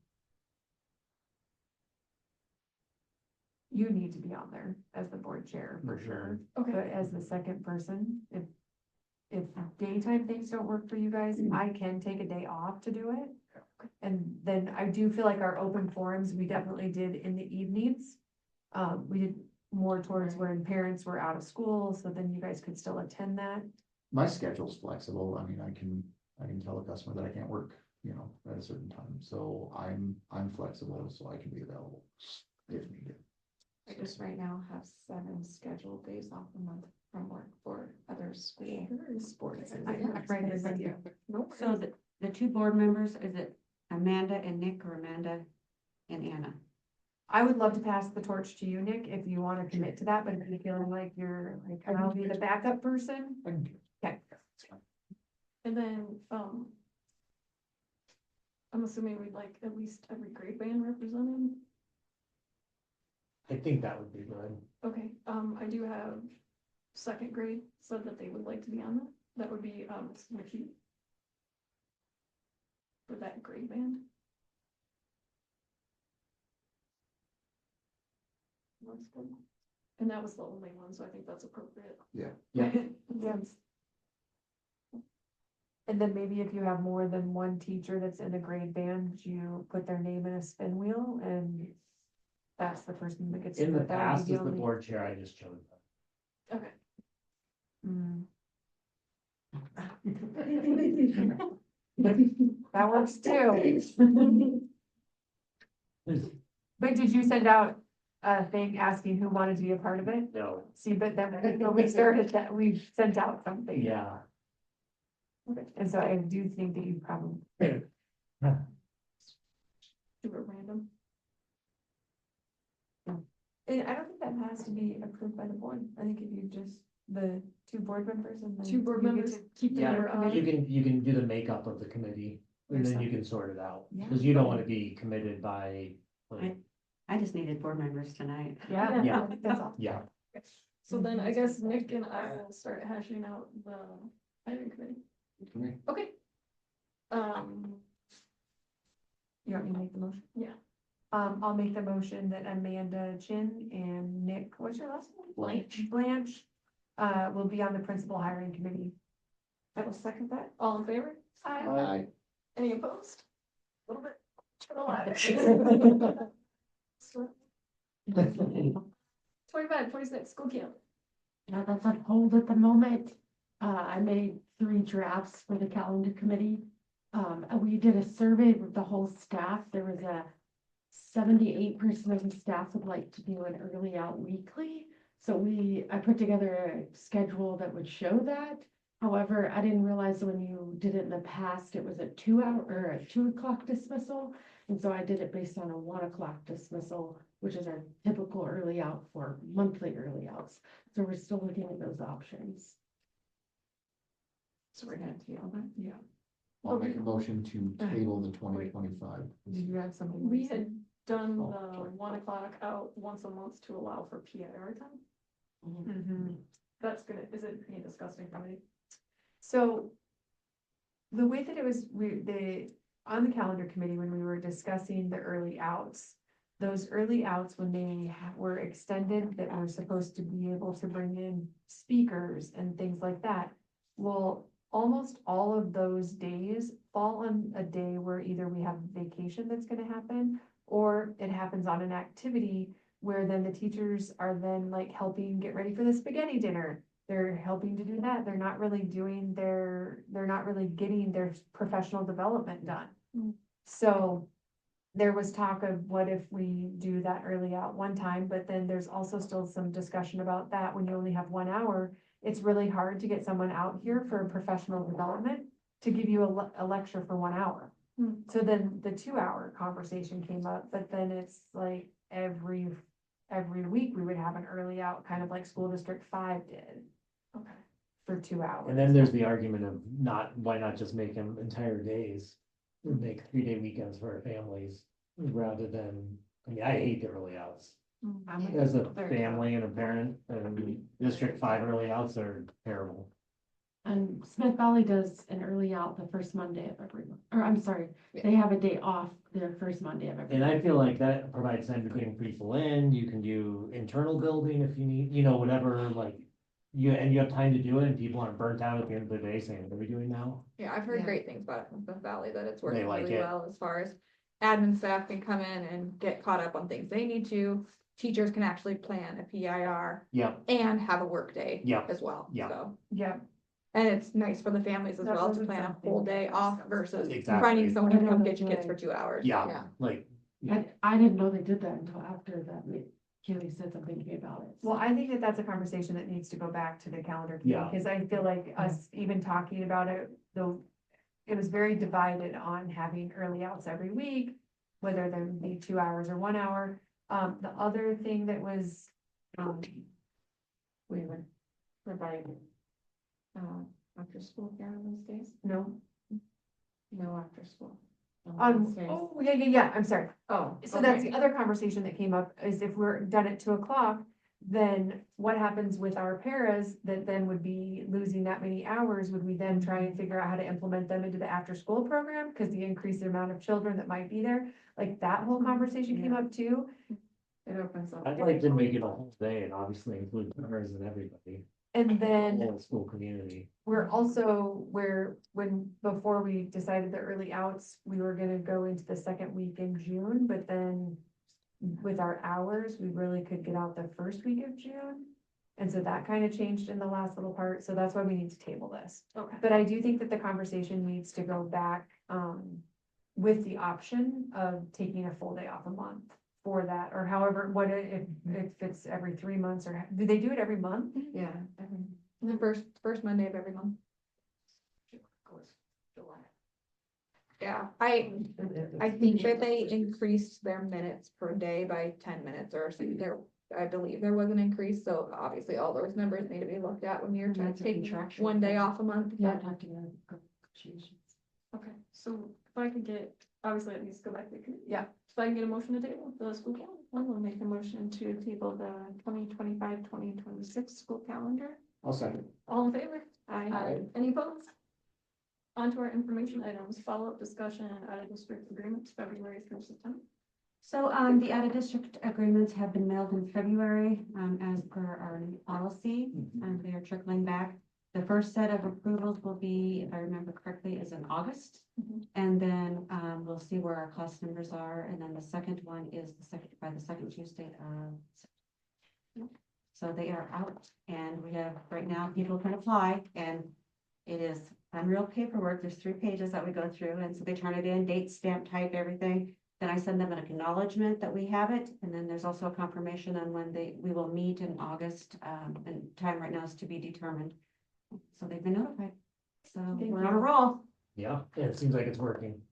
you need to be on there as the board chair for sure, but Okay, as the second person, if daytime things don't work for you guys, I can take a day off to do it. And then I do feel like our open forums, we definitely did in the evenings. We did more towards when parents were out of school, so then you guys could still attend that. My schedule's flexible, I mean, I can tell a customer that I can't work, at a certain time, so I'm flexible, so I can be available if needed. I just right now have 7 scheduled days off a month from work for other school sports. I have right in with you. nope. So the 2 board members, is it Amanda and Nick or Amanda and Anna? I would love to pass the torch to you, Nick, if you want to commit to that, but if you're feeling like you're like, I'll be the backup person. I can do it. Okay. That's fine. And then, I'm assuming we'd like at least every grade band represented. I think that would be good. Okay, I do have 2nd grade said that they would like to be on that. That would be, Ricky. For that grade band. That's good. And that was the only one, so I think that's appropriate. Yeah. Yeah. Yes. And then maybe if you have more than one teacher that's in a grade band, you put their name in a spin wheel and that's the person that gets. to In the do it. That would past, be as the only- board chair, I just chose that. Okay. Mm. That works too. But did you send out a thing asking who wanted to be a part of it? No, See, but then when we started that, we sent out something. yeah. Okay. And so I do think that you probably, Do it random. and I don't think that has to be approved by the board. I think if you just, the two board members and then. 2 board you get members to- keep the Yeah, number of. you can do the makeup of the committee, and then you can sort it out, Yeah. because you don't want to be committed by, like, I just needed board members tonight. Yeah. Yeah. That's all. yeah. So then I guess Nick and I will start hashing out the hiring committee. Okay. You want me to make the motion? Yeah. I'll make the motion that Amanda Chin and Nick, what's your last name? Blanche, will be on the principal hiring committee. I will second that. All in favor? Aye. Any opposed? A little bit. To the left. 25, 26, school camp. Yeah, that's on hold at the moment. I made 3 drafts for the calendar committee. And we did a survey with the whole staff. There was a 78% of the staff would like to do an early out weekly. So I put together a schedule that would show that. However, I didn't realize when you did it in the past, it was a 2-hour or a 2 o'clock dismissal. And so I did it based on a 1 o'clock dismissal, which is our typical early out for monthly early outs. So we're still looking at those options. So we're gonna table that? Yeah. I'll make a motion to table the 2025. Did you have something? We had done the 1 o'clock out once a month to allow for PIR time. Mhm. That's gonna, is it being discussed in committee? So the way that it was, on the calendar committee, when we were discussing the early outs, those early outs, when they were extended, that were supposed to be able to bring in speakers and things like that. Well, almost all of those days fall on a day where either we have vacation that's gonna happen, or it happens on an activity where then the teachers are then like helping get ready for the spaghetti dinner. They're helping to do that. They're not really getting their professional development done. Mm. So there was talk of what if we do that early out one time, but then there's also still some discussion about that when you only have 1 hour. It's really hard to get someone out here for professional development to give you a lecture for 1 hour. Hmm. So then the 2-hour conversation came up, but then it's like every week we would have an early out, kind of like School District 5 did. Okay. For 2 hours. And then there's the argument of why not just make them entire days? Make 3-day weekends for our families, rather than, I mean, I hate the early outs. As a family and a parent, and District 5 early outs are terrible. And Smith Valley does an early out the first Monday of every month, or I'm sorry, they have a day off their first Monday of every And month. I feel like that provides time to bring people in, you can do internal building if you need, whatever, like. You have time to do it, and people aren't burnt out at the end of the day saying, what are we doing now? Yeah, I've heard Yeah. great things about it from Smith Valley, that it's working like really it. well as far as admin staff can come in and get caught up on things they need to. Teachers can actually plan a PIR Yep, and have a work day Yep. as well. Yep. So, Yeah. and it's nice for the families as That well to wasn't plan a something whole we day off discussed. versus Exactly. finding someone to I know come that's get your kids for right. 2 hours. yeah, like, I didn't know they did that until after that, Kaylee said something to me about it. Well, I think that that's a conversation that needs to go back to the calendar committee, Yeah. because I feel like us even talking about it, though. It was very divided on having early outs every week, whether there would be 2 hours or 1 hour. The other thing that was, we were providing, After school care on those days? no, No, after school. oh, yeah, I'm sorry. Oh. So that's the other conversation that came up, is if we're done at 2 o'clock, then what happens with our paras that then would be losing that many hours? Would we then try and figure out how to implement them into the after-school program? Because the increased amount of children that might be there, like that whole conversation came up too. It opens up. I'd like to make it a whole day and obviously include parents and everybody, And the then whole school community. we're also, before we decided the early outs, we were gonna go into the second week in June, but then with our hours, we really could get out the first week of June. And so that kind of changed in the last little part, so that's why we need to table this. Okay. But I do think that the conversation needs to go back, with the option of taking a full day off a month for that, or however, if it's every 3 months, or do they do it every month? Yeah. The first Monday of every month. Yeah, I think that they increased their minutes per day by 10 minutes or something there. I believe there was an increase, so obviously all those numbers need to be looked at when you're That's a taking contractual one day thing. off a month. Yeah, I'd have to go negotiations. Okay, so if I could get, obviously it needs to go back to the committee. Yeah. If I can get a motion to table the school calendar, I will make a motion to table the 2025-2026 school calendar. I'll second. All in favor? Aye. Any opposed? On to our information items, follow-up discussion, out of district agreements, February through September. So, the out-of-district agreements have been mailed in February, as per our new policy, and they are trickling back. The first set of approvals will be, if I remember correctly, is in August. Mhm. And then, we'll see where our cost numbers are, and then the second one is by the second Tuesday of September. So they are out, and we have, right now, people can apply, and it is unreal paperwork. There's 3 pages that we go through, and so they turn it in, date, stamp, type, everything. Then I send them an acknowledgement that we have it, and then there's also a confirmation on when we will meet in August, and time right now is to be determined. So they've been notified, so Thank we're on a you. roll. Yeah, it seems like it's working,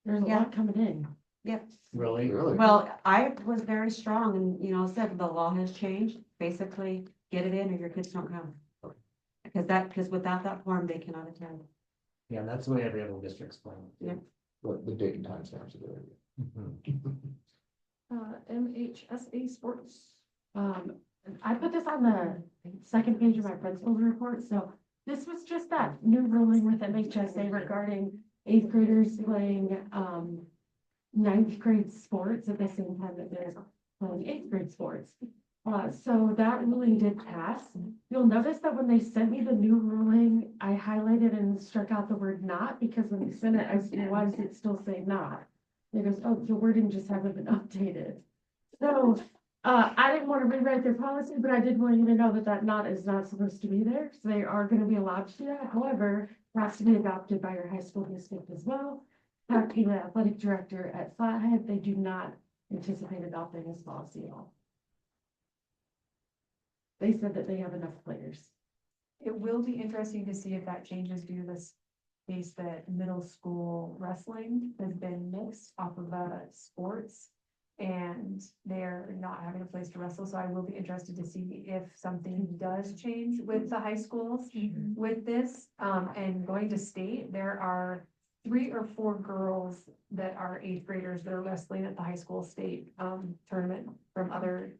There's a Yeah. lot coming in. Yep. really. Really? Well, I was very strong and, said the law has changed, basically get it in or your kids don't come. Because without that form, they cannot attend. Yeah, that's the way every other district's playing. Yeah. But the date and time stamps are there. MHSA sports. I put this on the second page of my principal's report, so this was just that new ruling with MHSA regarding 8th graders playing, 9th grade sports at the same time that they're playing 8th grade sports. So that ruling did pass. You'll notice that when they sent me the new ruling, I highlighted and struck out the word not, because when they sent it, I said, why does it still say not? And it goes, oh, the wording just hasn't been updated. So, I didn't want to rewrite their policy, but I did want you to know that that not is not supposed to be there. So they are going to be allowed to do that. However, it has to be adopted by your high school district as well. Talking to the athletic director at Flathead, they do not anticipate adopting this policy at all. They said that they have enough players. It will be interesting to see if that changes due to this case that middle school wrestling has been mixed off of sports. And they're not having a place to wrestle, so I will be interested to see if something does change with the high schools with this. And going to state, there are 3 or 4 girls that are 8th graders that are wrestling at the high school state tournament from other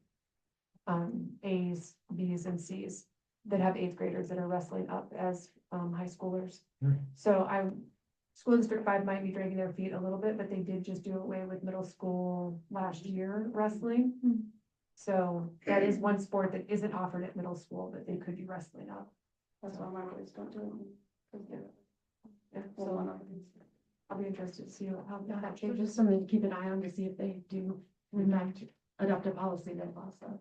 A's, B's, and C's that have 8th graders that are wrestling up as high schoolers. So School District 5 might be dragging their feet a little bit, but they did just do away with middle school last year wrestling. So that is one sport that isn't offered at middle school that they could be wrestling up. That's why my boys don't do it. Yeah, so I'll be interested to see how that So changes. just something to keep an eye on to see if they do adopt a policy then also.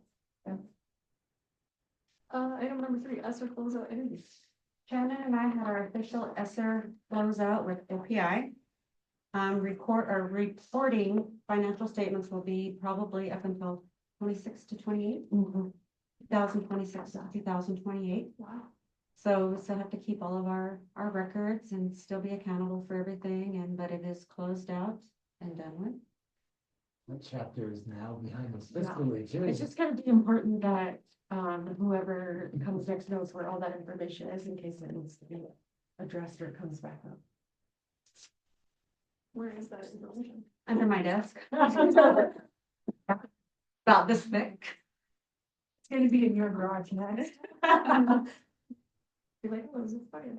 Item number 3, ESSER closeout interviews. Shannon and I had our official ESSER closeout with OPI. Reporting financial statements will be probably up until 26 to 28, 2026 to 2028. Wow. So we still have to keep all of our records and still be accountable for everything, but it is closed out and done with. That chapter is now behind us fiscally too. It's just gonna be important that, whoever comes next knows where all that information is in case it needs to be addressed or it comes back up. Where is that information? Under my desk. About this thick. gonna be in your garage next. Be like, oh, this is fire.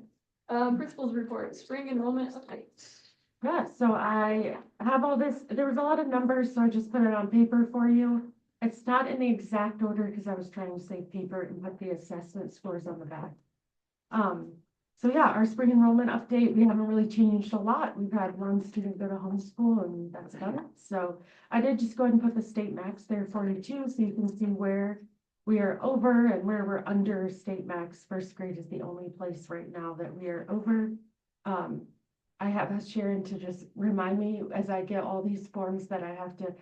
Principals report, spring enrollment updates. Yeah, so I have all this, there was a lot of numbers, so I just put it on paper for you. It's not in the exact order because I was trying to save paper and put the assessment scores on the back. So yeah, our spring enrollment update, we haven't really changed a lot. We've had one student go to homeschool and that's about it. So I did just go ahead and put the state max there for you too, so you can see where we are over and where we're under state max. First grade is the only place right now that we are over. I have asked Sharon to just remind me as I get all these forms that I have to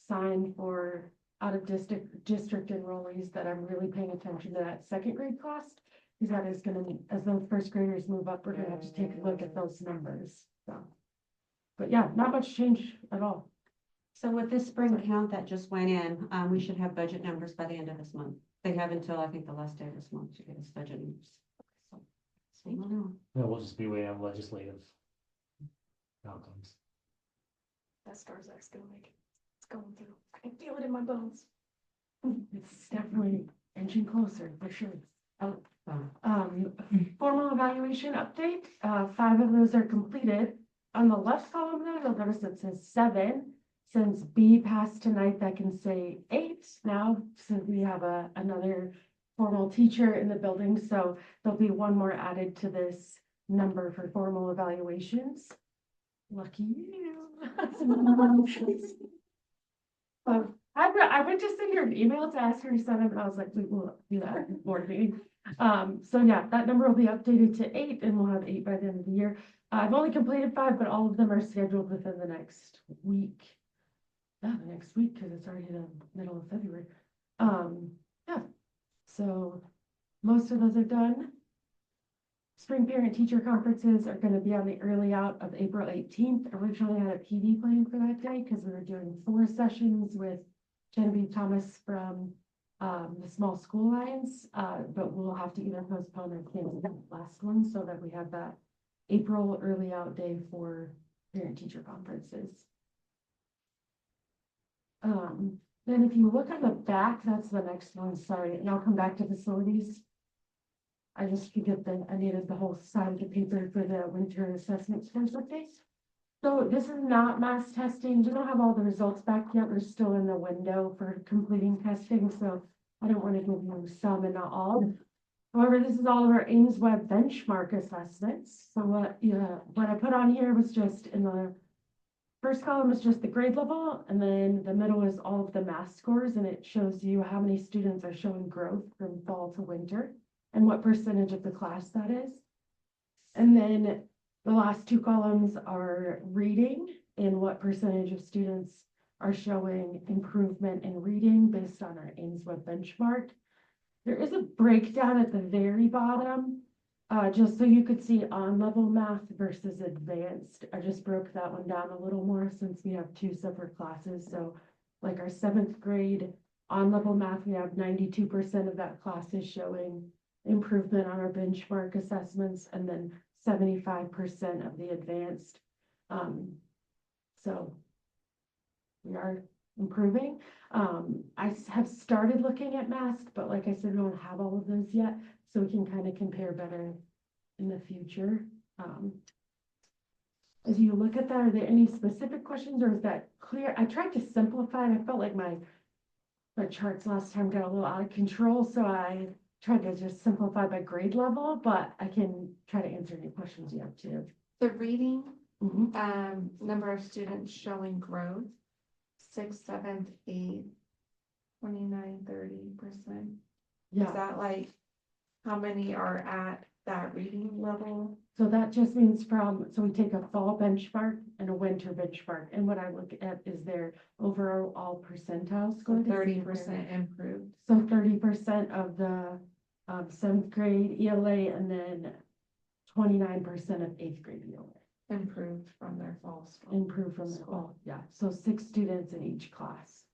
sign for out of district enrollees that I'm really paying attention to that second grade cost. Because that is gonna, as those first graders move up, we're gonna have to take a look at those numbers, so. But yeah, not much change at all. So with this spring count that just went in, we should have budget numbers by the end of this month. They have until, I think, the last day of this month to get us budget numbers. So we'll know. No, we'll just be waiting on legislative outcomes. That Stars X gonna make it. It's going through. I can feel it in my bones. It's definitely inching closer, for sure. Formal evaluation update, 5 of those are completed. On the left column there, you'll notice it says 7. Since B passed tonight, that can say 8 now, since we have another formal teacher in the building, so there'll be one more added to this number for formal evaluations. Lucky you. I went to send her an email to ask her to send it, and I was like, we will do that in board meeting. So yeah, that number will be updated to 8 and we'll have 8 by the end of the year. I've only completed 5, but all of them are scheduled within the next week. Yeah, the next week, because it's already the middle of February. Yeah, so most of those are done. Spring parent teacher conferences are going to be on the early out of April 18th. Originally I had a PD planned for that day because we were doing 4 sessions with Genevieve Thomas from the Small School Alliance, but we'll have to either postpone or cancel the last one so that we have that April early out day for parent teacher conferences. Then if you look on the back, that's the next one, sorry, and I'll come back to facilities. I just forget I needed the whole side of the paper for the winter assessment scores updates. So this is not mass testing. We don't have all the results back yet. We're still in the window for completing testing, so I don't want to give you some and not all. However, this is all of our Ames Web benchmark assessments. So what I put on here was just in the first column is just the grade level, and then the middle is all of the math scores, and it shows you how many students are showing growth from fall to winter and what percentage of the class that is. And then the last 2 columns are reading and what percentage of students are showing improvement in reading based on our Ames Web benchmark. There is a breakdown at the very bottom, just so you could see on-level math versus advanced. I just broke that one down a little more since we have 2 separate classes. So like our 7th grade on-level math, we have 92% of that class is showing improvement on our benchmark assessments, and then 75% of the advanced. So we are improving. I have started looking at mask, but like I said, we don't have all of those yet, so we can kind of compare better in the future. As you look at that, are there any specific questions, or is that clear? I tried to simplify it. I felt like my charts last time got a little out of control, so I tried to just simplify by grade level, but I can try to answer any questions you have too. The reading, Mhm. number of students showing growth, 6th, 7th, 8th, 29, 30%. Yeah. Is that like, how many are at that reading level? So that just means so we take a fall benchmark and a winter benchmark, and what I look at is their overall percentile score. 30% improved. So 30% of the 7th grade ELA, and then 29% of 8th grade ELA. Improved from their fall school. Improved from their fall, yeah. So 6 students in each class.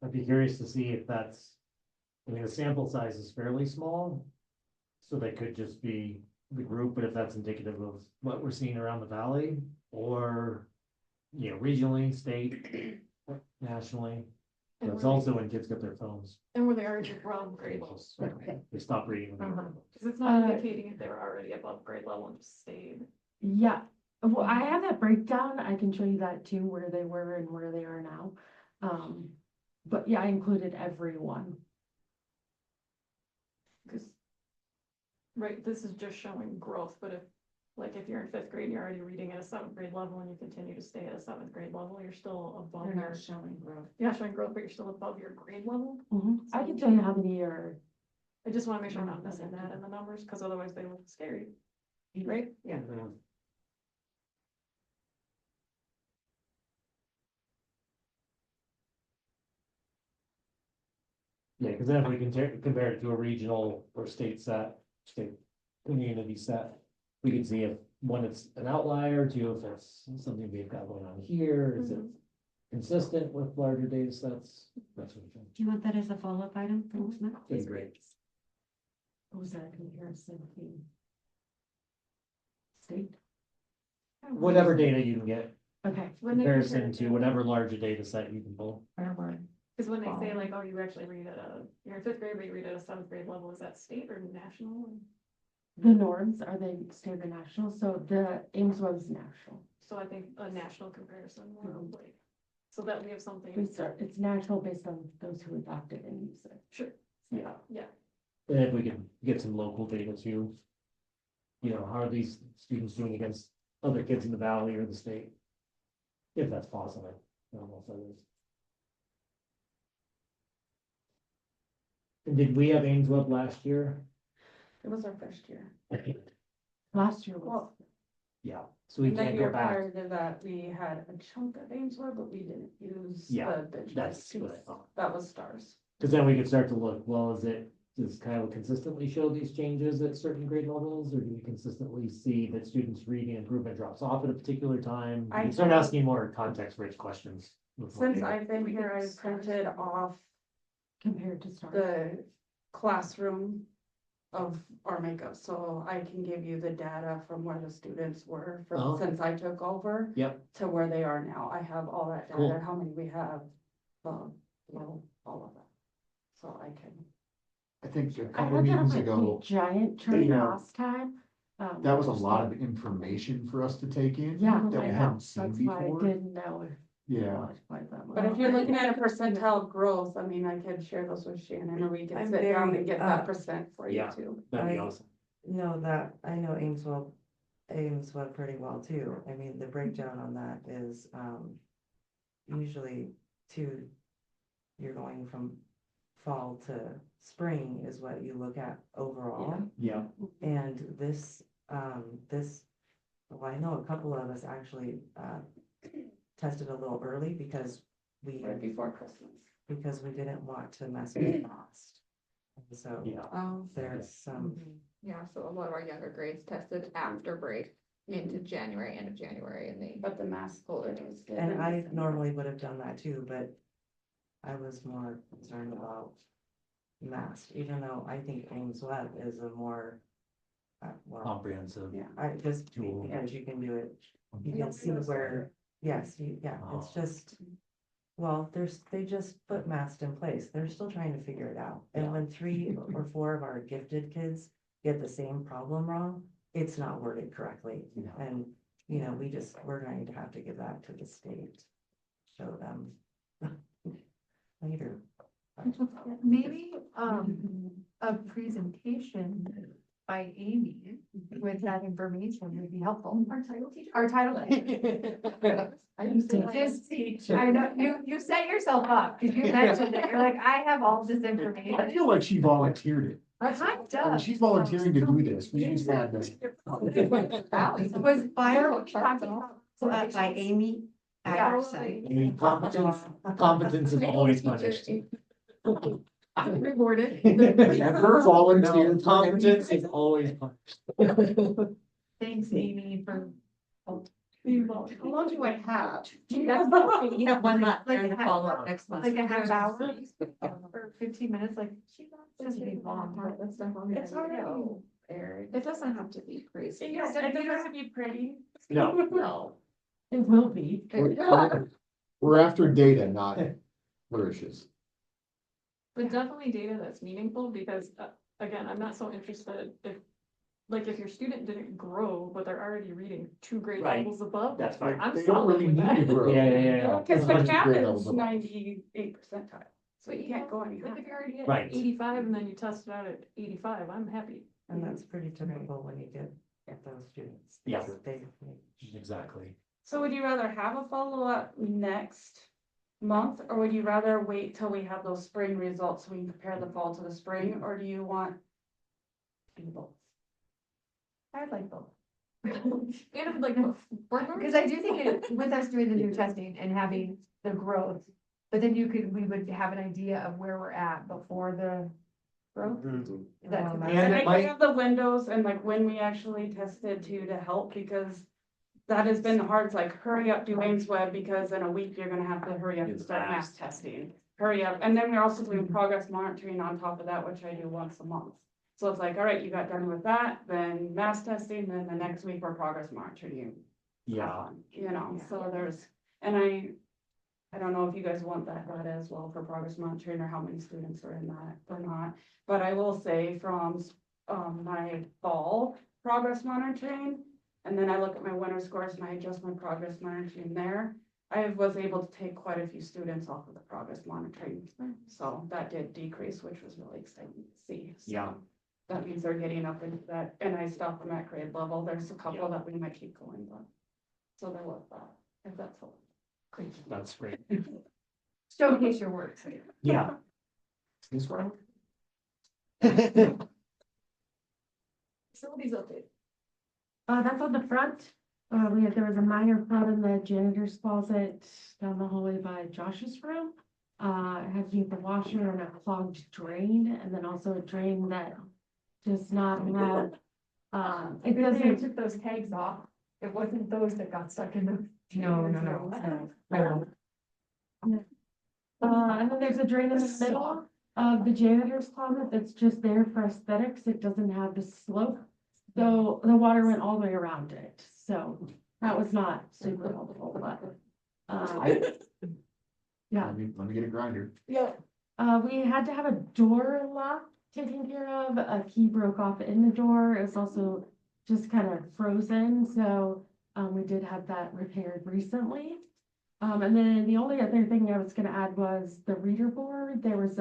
I'd be curious to see if that's, I mean, the sample size is fairly small. So they could just be the group, but if that's indicative of what we're seeing around the valley, or, regionally, state, nationally. And But it's were they- also when kids get their phones. And were they already above grade levels? They stop reading. Cause it's not Uh, indicating if they were already above grade level and just stayed. Yeah, well, I have that breakdown. I can show you that too, where they were and where they are now. But yeah, I included everyone. Cause, right, this is just showing growth, but if you're in fifth grade, and you're already reading at a seventh grade level and you continue to stay at a seventh grade level, you're still above They're your. not showing growth. You're not showing growth, but you're still above your grade level. I can tell you how many are, I just wanna make sure I'm not missing that in the numbers, cause otherwise they look scary, right? Yeah. Yeah, because then if we compare it to a regional or state community set, we can see if one is an outlier, two, if it's something we've got going on here, is it consistent with larger data sets? That sort of thing. Do you want that as a follow-up item for next month? That'd be great. what was that comparison to? State? Whatever data you can get, Okay. When they comparison compare it to whatever larger data set you can pull. Cause when they say like, oh, you actually read you're in fifth grade, but you read at a seventh grade level, is that state or national? The norms, are they state or national? So the Ames Web's national. So I think a national comparison, like, so that we have something. It's national based on those who adopted and use it. Sure, Yeah. yeah. And if we can get some local data too. You know, how are these students doing against other kids in the valley or the state? If that's possible. I don't know if that is. And did we have Ames Web last year? It was our first year. Last year was, Well, Yeah, so we and then can't year go back. prior to that, we had a chunk of Ames Web, but we didn't use Yeah, the benchmark. that's what I thought. That was stars. Cause then we could start to look, well, does Kyle consistently show these changes at certain grade levels? Or do we consistently see that students' reading improvement drops off at a particular time? We I can start have- asking more context-rich questions. with more Since data. I've been here, I've printed off compared to start. the classroom of our makeup, so I can give you the data from where the students were Oh. since I took over. Yep. To where they are now. I have all that Cool. data, how many we have, all of that. So I can. I think a I couple had that meetings on my ago, giant chart Yeah. last time. that was a lot of information for us to take in. Yeah, That we I know. hadn't seen That's why I before. didn't know if. Yeah. Quite that much. But if you're looking at a percentile growth, I mean, I could share those with Shannon, or we can I'm sit down very, and get that percent for you Yeah. too. That'd be I- awesome. know that, I know Ames Web pretty well too. I mean, the breakdown on that is, usually you're going from fall to spring is what you look at overall. Yeah, And this, well, I know a couple of us actually, tested a little early because Right before Christmas. we didn't want to mess with cost. And so yeah. Oh. there's some, Yeah, so a lot of our younger grades tested after break into January, end of January, and they. But the mask holder was. and I normally would have done that too, but I was more concerned about math, even though I think Ames Web is a more, well, Comprehensive. Yeah. I just, Tool. because you can do it, you can see where, yes, it's Oh. just, well, they just put masks in place, they're still trying to figure it out. And when 3 or 4 of our gifted kids get the same problem wrong, it's not worded correctly. No. And, we're going to have to give that to the state, show them later. Maybe, a presentation by Amy with that information would be helpful. Our title teacher? Our title. Just, I know, you set yourself up, because you mentioned it, you're like, I have all this I information. feel like she volunteered it. Kind I mean, of. she's volunteering to do this. We just had this. Was fire. By Amy Atterson. I mean, competence is always punished. Rewarded. Never volunteered. Competence is always punished. Thanks, Amy, for. How long do I have? You have one left like there to follow up next month. Like a half hour or 15 minutes, like. Doesn't be long. It's already aired. It doesn't have to be crazy. Yeah, it doesn't have to be pretty. No, No. It will be. We're We're after data, not flourishes. But definitely data that's meaningful, because, again, I'm not so interested if, like, if your student didn't grow, but they're already reading 2 grade Right. levels above. That's fine. I'm They don't solid really with need that. to grow. Yeah. Because the That's cap great is levels of- 98 percentile, so you can't go any Like, higher. if you're already Right. at 85 and then you test it out at 85, I'm happy. And that's pretty typical when you get those students. Yeah. They, Exactly. So would you rather have a follow-up next month, or would you rather wait till we have those spring results so we can compare the fall to the spring, or do you want do both? I'd like both. And if, like, board members? Because I do think it, with us doing the new testing and having the growth, but then we would have an idea of where we're at before the growth. That's, And and it I might- have the windows and like when we actually tested too to help, because that has been the hard, it's like, hurry up, do Ames Web, because in a week you're gonna have to hurry up and start mass testing. Hurry up, and then we're also doing progress monitoring on top of that, which I do once a month. So it's like, all right, you got done with that, then mass testing, then the next week we're progress monitoring you. Yeah. You know, so there's, and I don't know if you guys want that data as well for progress monitoring or how many students are in that or not. But I will say from, my fall progress monitoring, and then I look at my winter scores and I adjust my progress monitoring there. I was able to take quite a few students off of the progress monitoring. So that did decrease, which was really exciting to see. So Yeah. that means they're getting up into that, and I stop them at grade level. There's a couple that we might keep going, but. So there was that, if that's all. That's great. Showcase your work. Yeah. This one? Facilities update. That's on the front. There was a minor flood in the janitor's closet down the hallway by Josh's room. It had to do with the washer and a clogged drain, and then also a drain that does not have, it They doesn't. took those tags off. It wasn't those that got stuck in the. No. And then there's a drain in the middle of the janitor's closet that's just there for aesthetics. It doesn't have the slope. So the water went all the way around it. So that was not super helpful, but, yeah. Let me get a grinder. Yeah. We had to have a door lock taken care of. A key broke off in the door. It was also just kind of frozen. So we did have that repaired recently. And then the only other thing I was gonna add was the reader board. There was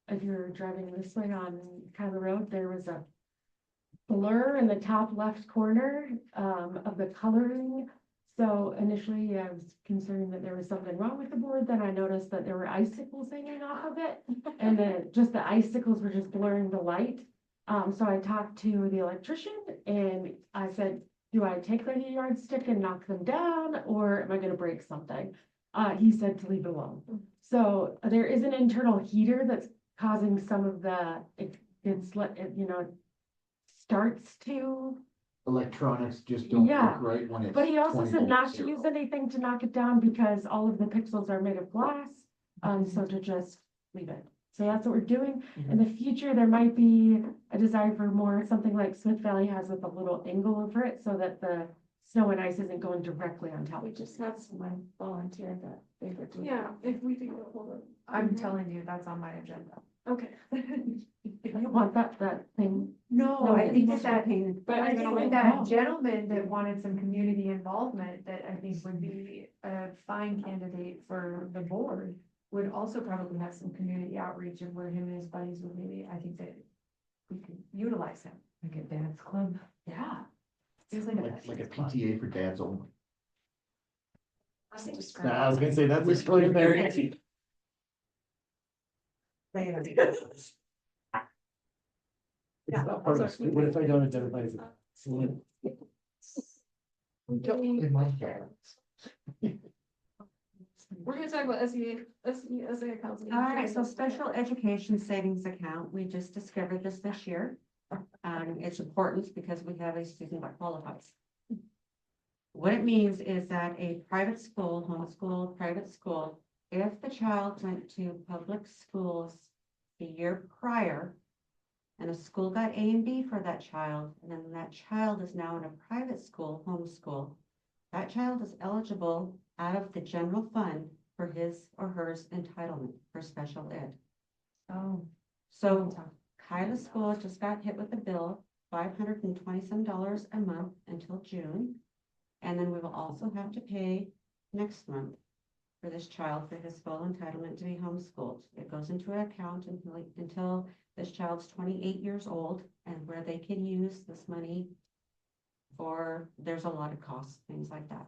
if you're driving this way on Kyler Road, there was a blur in the top left corner of the coloring. So initially I was concerned that there was something wrong with the board. Then I noticed that there were icicles hanging off of it. And just the icicles were just blurring the light. So I talked to the electrician and I said, do I take the yardstick and knock them down, or am I gonna break something? He said to leave it alone. So there is an internal heater that's causing some of starts to, Electronics just don't Yeah, work right when it's. but he also 20 said not volts to zero. use anything to knock it down because all of the pixels are made of glass. So to just leave it. So that's what we're doing. In the future, there might be a desire for more, something like Smith Valley has with a little angle over it so that the snow and ice isn't going directly on top. We just have someone volunteer that they would do. Yeah, if we do, hold on. I'm telling you, that's on my agenda. Okay. I want that thing. No, I think that, painted. but I think gentleman. with that gentleman that wanted some community involvement, that I think would be a fine candidate for the board. Would also probably have some community outreach and where him and his buddies would maybe, I think that we could utilize him. like a dance club. Yeah. Feels like Like a PTA for dads only. I was gonna say, that's extraordinary. Yeah. What if I don't identify as a slim? In my head. We're gonna talk about SE accounts. All right, so special education savings account, we just discovered this year. It's important because we have a student that qualifies. What it means is that a private school, homeschool, private school, if the child went to public schools the year prior, and a school got A and B for that child, and then that child is now in a private school, homeschool, that child is eligible out of the general fund for his or hers entitlement for special ed. Oh. So Kyla School just got hit with a bill, $527 a month until June. And then we will also have to pay next month for this child for his full entitlement to be homeschooled. It goes into an account until this child's 28 years old, and where they can use this money for, there's a lot of costs, things like that,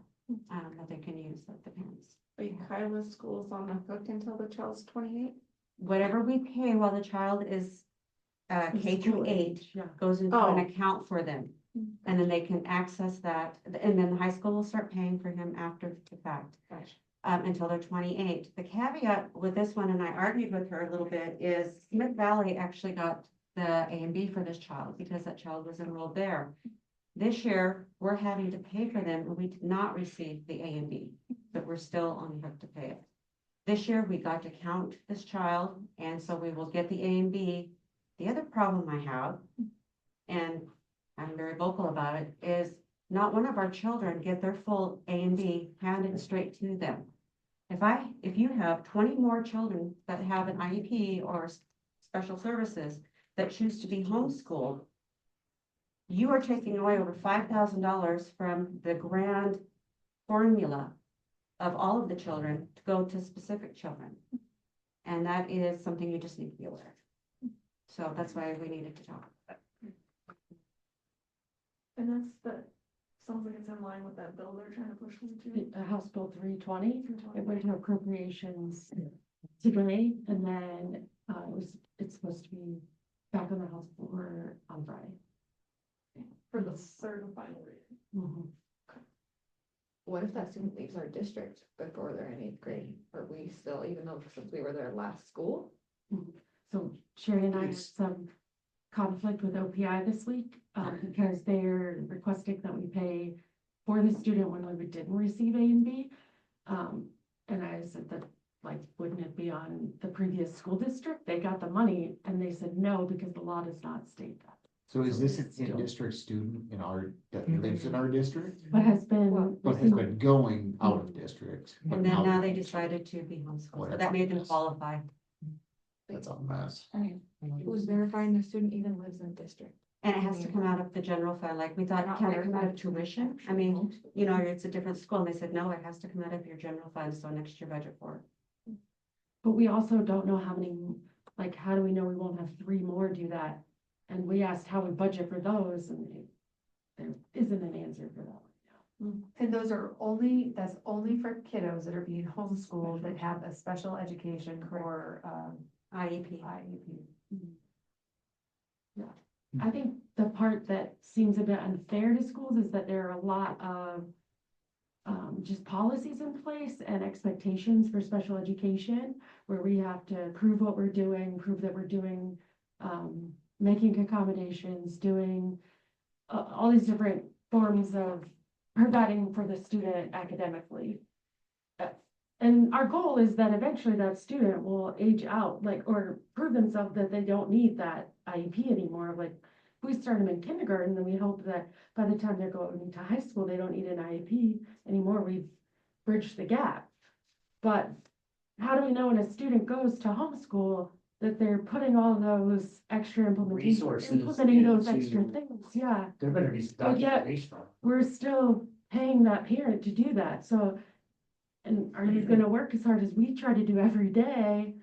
that they can use at the parents. Wait, Kyla's school's on the hook until the child's 28? Whatever we pay while the child is K through 8 Yeah. goes into an Oh. account for them. And then they can access that, and then the high school will start paying for him after the fact. Gotcha. Until they're 28. The caveat with this one, and I argued with her a little bit, is Smith Valley actually got the A and B for this child because that child was enrolled there. This year, we're having to pay for them, and we did not receive the A and B, but we're still on the hook to pay it. This year, we got to count this child, and so we will get the A and B. The other problem I have, and I'm very vocal about it, is not one of our children get their full A and B handed straight to them. If you have 20 more children that have an IEP or special services that choose to be homeschooled, you are taking away over $5,000 from the grand formula of all of the children to go to specific children. And that is something you just need to be aware of. So that's why we needed to talk about it. And sounds like it's in line with that bill they're trying to push into. House Bill 320, it went to appropriations today, and then, it's supposed to be back on the House floor on Friday. For the third and final reading. Mhm. What if that student leaves our district before they're in 8th grade? Are we still, even though since we were their last school? So Sherry and I had some conflict with OPI this week, because they're requesting that we pay for the student when we didn't receive A and B. And I said that, like, wouldn't it be on the previous school district? They got the money, and they said no, because the law does not state that. So is this an in-district student that lives in our district? But has been. But has been going out of district? but And then now they they're- decided to be homeschooled, so that made them qualify. That's a mess. Who's verifying the student even lives in district? And it has to come out of the general fund, like we thought, can it come out of tuition? I mean, you know, it's a different school, and they said, no, it has to come out of your general fund, so next year budget for it. But we also don't know how many, like, how do we know we won't have 3 more do that? And we asked how we budget for those, and there isn't an answer for that right now. And that's only for kiddos that are being homeschooled that have a special education or, IEP. IEP. I think the part that seems a bit unfair to schools is that there are a lot of just policies in place and expectations for special education, where we have to prove what we're doing, prove that we're doing, making accommodations, doing all these different forms of providing for the student academically. And our goal is that eventually that student will age out, like, or prove themselves that they don't need that IEP anymore. Like, if we start them in kindergarten, then we hope that by the time they're going into high school, they don't need an IEP anymore. We've bridged the gap. But how do we know when a student goes to homeschool that they're putting all those extra Resources implementing those into- extra things? Yeah. There better be some But yet, documentation on it. we're still paying that parent to do that, so. And are you gonna work as hard as we try to do every day,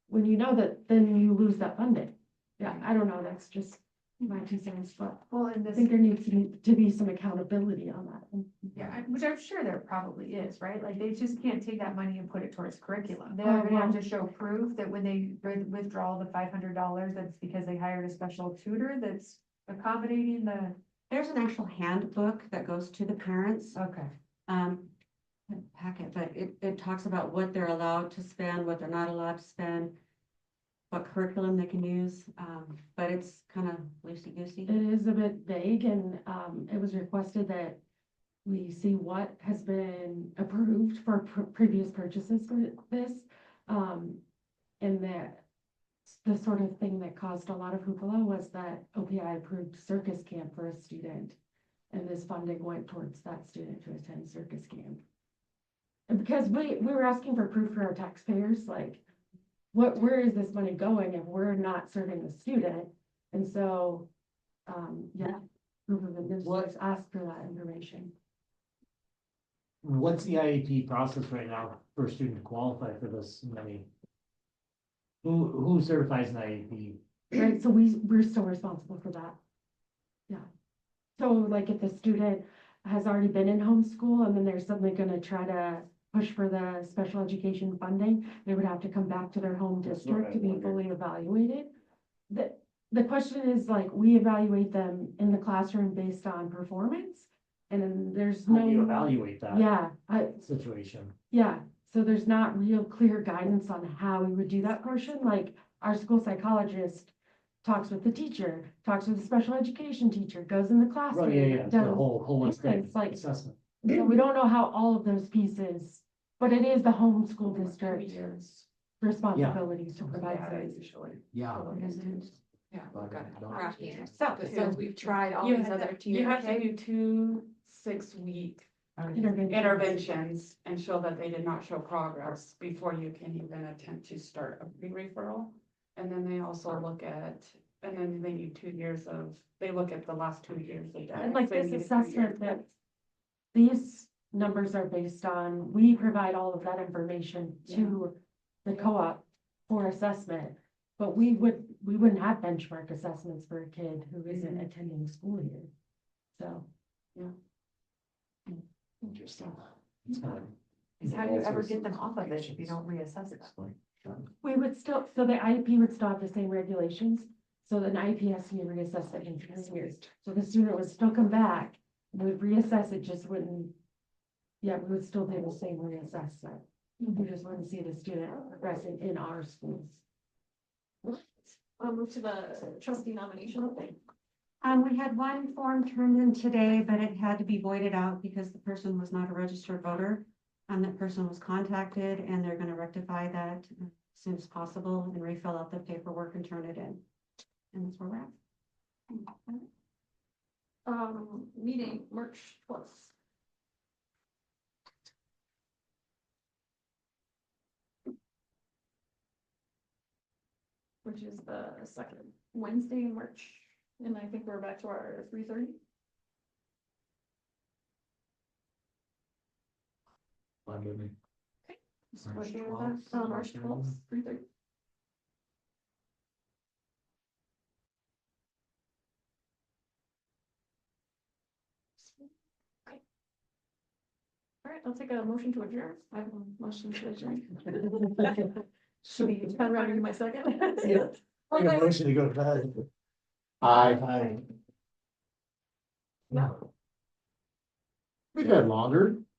when you know that then you lose that funding? Yeah, I don't know, that's just my 2 cents, but Well, and I this, think there needs to be some accountability on that. yeah, which I'm sure there probably is, right? Like, they just can't take that money and put it towards curriculum. They're Oh, gonna have well. to show proof that when they withdraw the $500, that's because they hired a special tutor that's accommodating the. There's an actual handbook that goes to the parents, Okay. packet, but it talks about what they're allowed to spend, what they're not allowed to spend, what curriculum they can use, but it's kind of loosey-goosey. It is a bit vague, and it was requested that we see what has been approved for previous purchases for this. And that the sort of thing that caused a lot of hoopla was that OPI approved circus camp for a student. And this funding went towards that student to attend circus camp. And because we were asking for proof for our taxpayers, like, where is this money going if we're not serving the student? And so, yeah, group of administrators asked for that information. What's the IEP process right now for a student to qualify for this money? Who certifies an IEP? Right, so we're still responsible for that. Yeah. So like if the student has already been in homeschool and then they're suddenly gonna try to push for the special education funding, they would have to come back to their home That's district what I to be wondered. fully evaluated. The question is like, we evaluate them in the classroom based on performance. And then there's How do you no, evaluate that yeah, situation? yeah, so there's not real clear guidance on how we would do that portion, like our school psychologist talks with the teacher, talks with the special education teacher, goes in the classroom. Right, yeah, the does- whole holistic it's like- assessment. So we don't know how all of those pieces, but it is the home school district's responsibility to provide those. Yeah. Yeah, But got it. I don't- Rough year. So, So we've tried all You these have other to, you have to tiers. do 2 6-week interventions and show that they did not show progress before you can even attempt to start a pre-referral. And then they also look at, and then they need 2 years of, they look at the last 2 years of data. And like They this need 2 years. assessment that these numbers are based on, we provide all of that information to the co-op for assessment. But we wouldn't have benchmark assessments for a kid who isn't attending school here. So. Interesting. It's kind of- Is how do you ever get them off of it if you don't reassess it? We would still, so the IEP would still have the same regulations, so an IEP has to be reassessed every 3 years. So the student would still come back, we'd reassess it, just wouldn't, yeah, we would still do the same reassessment. We just want to see the student progressing in our schools. I'll move to the trustee nomination update. We had one form turned in today, but it had to be voided out because the person was not a registered voter. And that person was contacted and they're gonna rectify that as soon as possible and refill out the paperwork and turn it in. And that's where we're at. Meeting March 12th. Which is the second Wednesday in March, and I think we're back to our 3:30. Fine with me. So March we're doing 12th, that, March 12th, 3:30. All right, I'll take a motion to adjourn. I have a motion to adjourn. Should be kind of running my second. Yeah. Make a motion to go to bed. Aye. No. We've had longer.